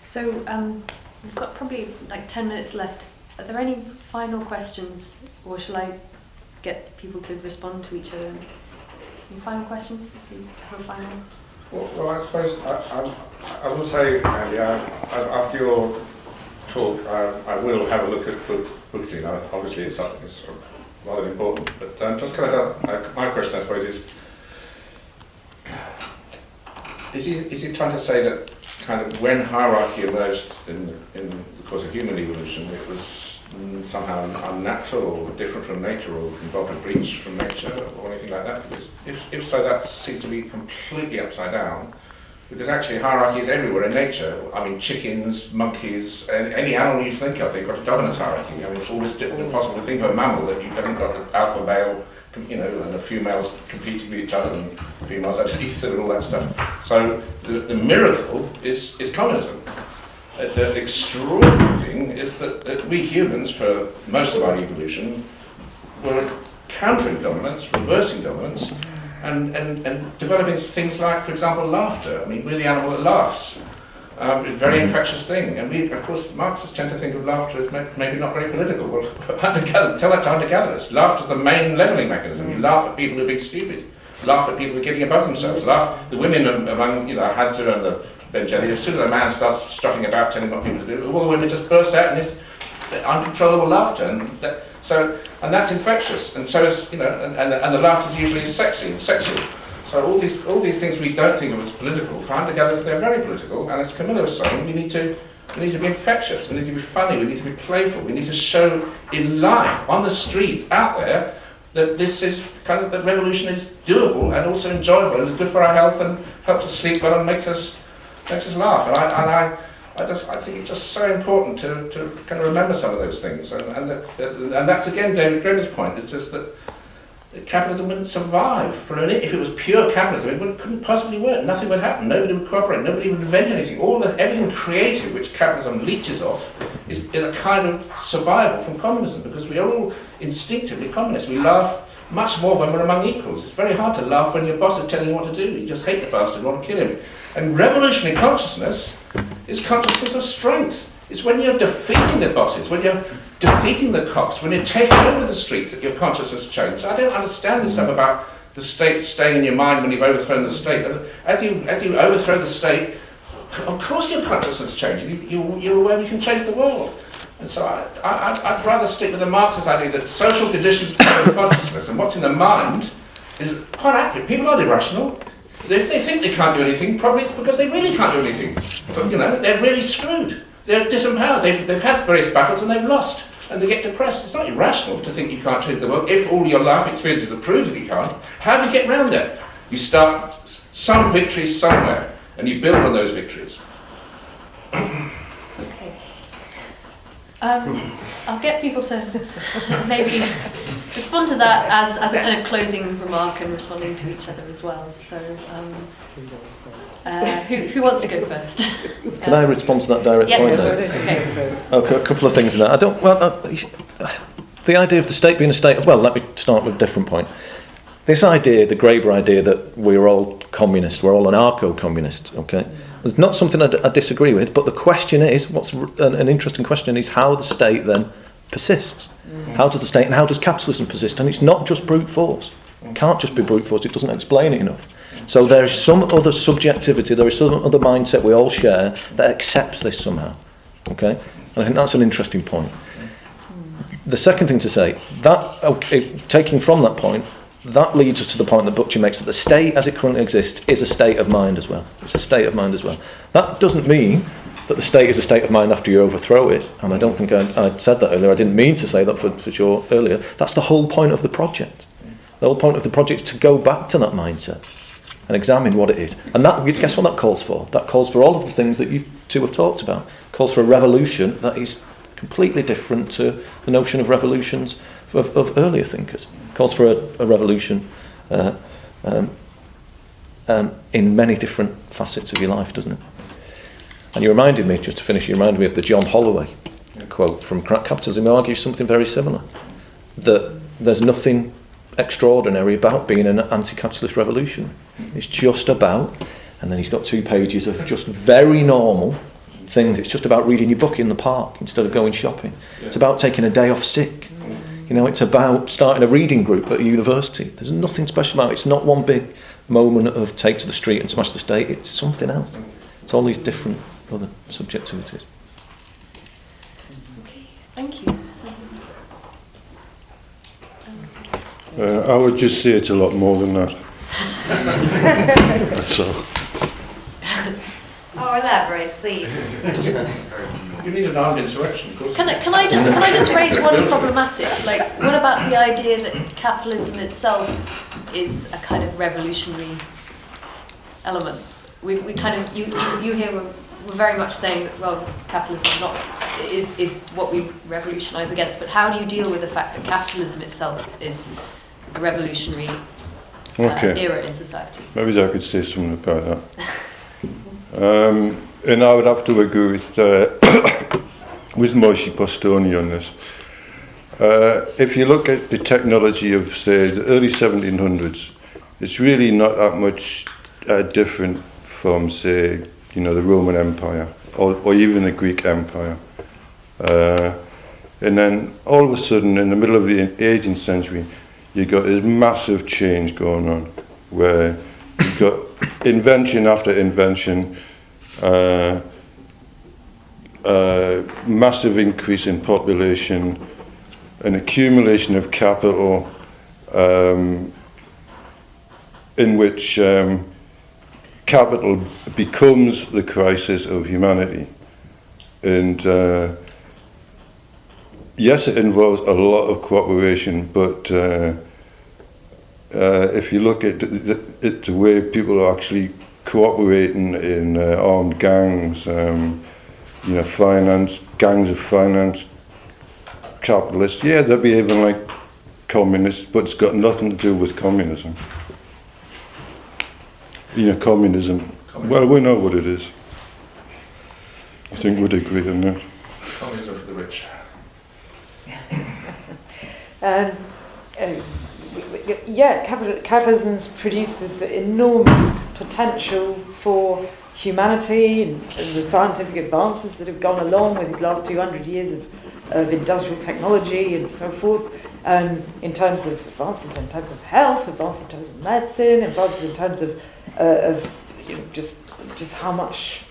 So we've got probably 10 minutes left. Are there any final questions, or shall I get people to respond to each other? Any final questions? If you have a final Well, I suppose I will say, Andy, after your talk, I will have a look at Bookchin. Obviously, it's something that's sort of rather important. But just kind of my question, I suppose, is he trying to say that kind of when hierarchy emerged in the course of human evolution, it was somehow unnatural or different from nature or involved a breach from nature or anything like that? Because if so, that seems to be completely upside down. Because actually hierarchy is everywhere in nature. I mean, chickens, monkeys, any animal you think of, they've got a dominance hierarchy. I mean, it's always impossible to think of a mammal that you haven't got the alpha male, and the females competing with each other, and females actually eat and all that stuff. So the miracle is communism. The extraordinary thing is that we humans, for most of our evolution, were countering dominance, reversing dominance, and developing things like, for example, laughter. I mean, we're the animal that laughs. It's a very infectious thing. And we, of course, Marxists tend to think of laughter as maybe not very political. Well, tell that to hunter-gatherers. Laughter is the main levelling mechanism. You laugh at people who are being stupid. Laugh at people who are getting above themselves. Laugh. The women among, Hadza and the Benjeli, as soon as a man starts strutting about telling what people to do, all the women just burst out in this uncontrollable laughter. And that's infectious. And so is, and the laughter is usually sexy and sexual. So all these things we don't think of as political, for hunter-gatherers they're very political, and as Camilla was saying, we need to be infectious, we need to be funny, we need to be playful, we need to show in life, on the street, out there, that this is kind of, that revolution is doable and also enjoyable and is good for our health and helps us sleep well and makes us laugh. And I think it's just so important to kind of remember some of those things. And that's again David Grimm's point, it's just that capitalism wouldn't survive for a minute. If it was pure capitalism, it couldn't possibly work. Nothing would happen. Nobody would cooperate. Nobody would invent anything. Everything creative which capitalism leeches off is a kind of survival from communism, because we are all instinctively communists. We laugh much more when we're among equals. It's very hard to laugh when your boss is telling you what to do. You just hate the bastard, you want to kill him. And revolutionary consciousness is consciousness of strength. It's when you're defeating the bosses, when you're defeating the cops, when you're taking over the streets that your consciousness changes. I don't understand this stuff about the state staying in your mind when you've overthrown the state. As you overthrow the state, of course your consciousness changes. You're aware you can change the world. And so I'd rather stick with the Marxist idea that social conditions determine consciousness, and what's in the mind is quite accurate. People aren't irrational. If they think they can't do anything, probably it's because they really can't do anything. But, they're really screwed. They're disempowered. They've had various battles and they've lost. And they get depressed. It's not irrational to think you can't change the world. If all your life experiences are proof that you can't, how do you get round that? You start some victories somewhere, and you build on those victories. Okay. I'll get people to maybe respond to that as a kind of closing remark and responding to each other as well. So, who wants to go first? Can I respond to that direct point then? Okay, a couple of things in that. The idea of the state being a state. Well, let me start with a different point. This idea, the Graeber idea, that we're all communist, we're all anarcho-communist. Okay, it's not something I disagree with. But the question is, what's an interesting question is how the state then persists. How does the state and how does capitalism persist? And it's not just brute force. It can't just be brute force. It doesn't explain it enough. So there is some other subjectivity, there is some other mindset we all share that accepts this somehow. Okay? And I think that's an interesting point. The second thing to say, taking from that point, that leads us to the point that Bookchin makes, that the state as it currently exists is a state of mind as well. It's a state of mind as well. That doesn't mean that the state is a state of mind after you overthrow it, and I don't think I said that earlier. I didn't mean to say that for sure earlier. That's the whole point of the project. The whole point of the project is to go back to that mindset and examine what it is. And that, guess what that calls for? That calls for all of the things that you two have talked about. It calls for a revolution that is completely different to the notion of revolutions of earlier thinkers. It calls for a revolution in many different facets of your life, doesn't it? And you reminded me, just to finish, you reminded me of the John Holloway quote from Capitalism, who argues something very similar, that there's nothing extraordinary about being an anti-capitalist revolution. It's just about, and then he's got 2 pages of just very normal things. It's just about reading your book in the park instead of going shopping. It's about taking a day off sick. It's about starting a reading group at a university. There's nothing special about it. It's not one big moment of take to the street and smash the state. It's something else. It's all these different other subjectivities. Okay, thank you. I would just say it's a lot more than that. That's all. Oh, elaborate, please. You need an armed insurrection, of course. Can I just raise one problematic? Like, what about the idea that capitalism itself is a kind of revolutionary element? We kind of you here we're very much saying that, well, capitalism is what we revolutionise against. But how do you deal with the fact that capitalism itself is a revolutionary era in society? Maybe I could say something about that. And I would have to agree with Moishi Postoni on this. If you look at the technology of, say, the early 1700s, it's really not that much different from, say, the Roman Empire or even the Greek Empire. And then all of a sudden, in the middle of the 18th century, you got this massive change going on, where you've got invention after invention, massive increase in population, an accumulation of capital, in which capital becomes the crisis of humanity. And yes, it involves a lot of cooperation, but if you look at the way people are actually cooperating in armed gangs, finance, gangs of finance, capitalists, yeah, they're behaving like communists, but it's got nothing to do with communism. Communism. Well, we know what it is. I think we'd agree on that. Communism for the rich. Capitalism produces enormous potential for humanity and the scientific advances that have gone along with these last 200 years of industrial technology and so forth, in terms of advances in terms of health, advances in terms of medicine, advances in terms of just how much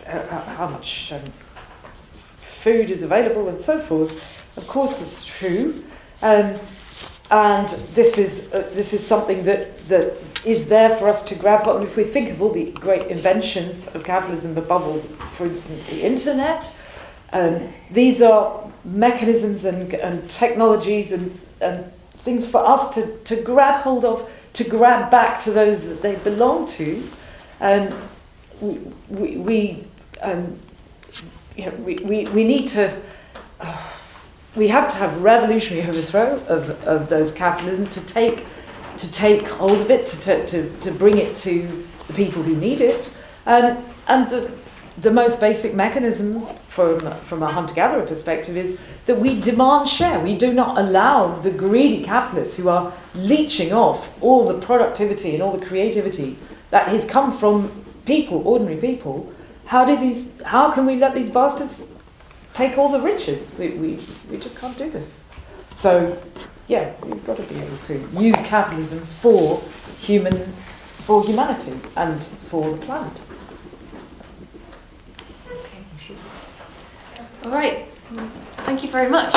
food is available and so forth. Of course, it's true, and this is something that is there for us to grab on. If we think of all the great inventions of capitalism, above all, for instance, the internet, these are mechanisms and technologies and things for us to grab hold of, to grab back to those that they belong to. We need to. We have to have revolutionary overthrow of those capitalism to take hold of it, to bring it to the people who need it, and the most basic mechanism from a hunter-gatherer perspective is that we demand share. We do not allow the greedy capitalists who are leeching off all the productivity and all the creativity that has come from people, ordinary people. How can we let these bastards take all the riches? We just can't do this. So, yeah, we've got to be able to use capitalism for humanity and for the planet. All right. Thank you very much.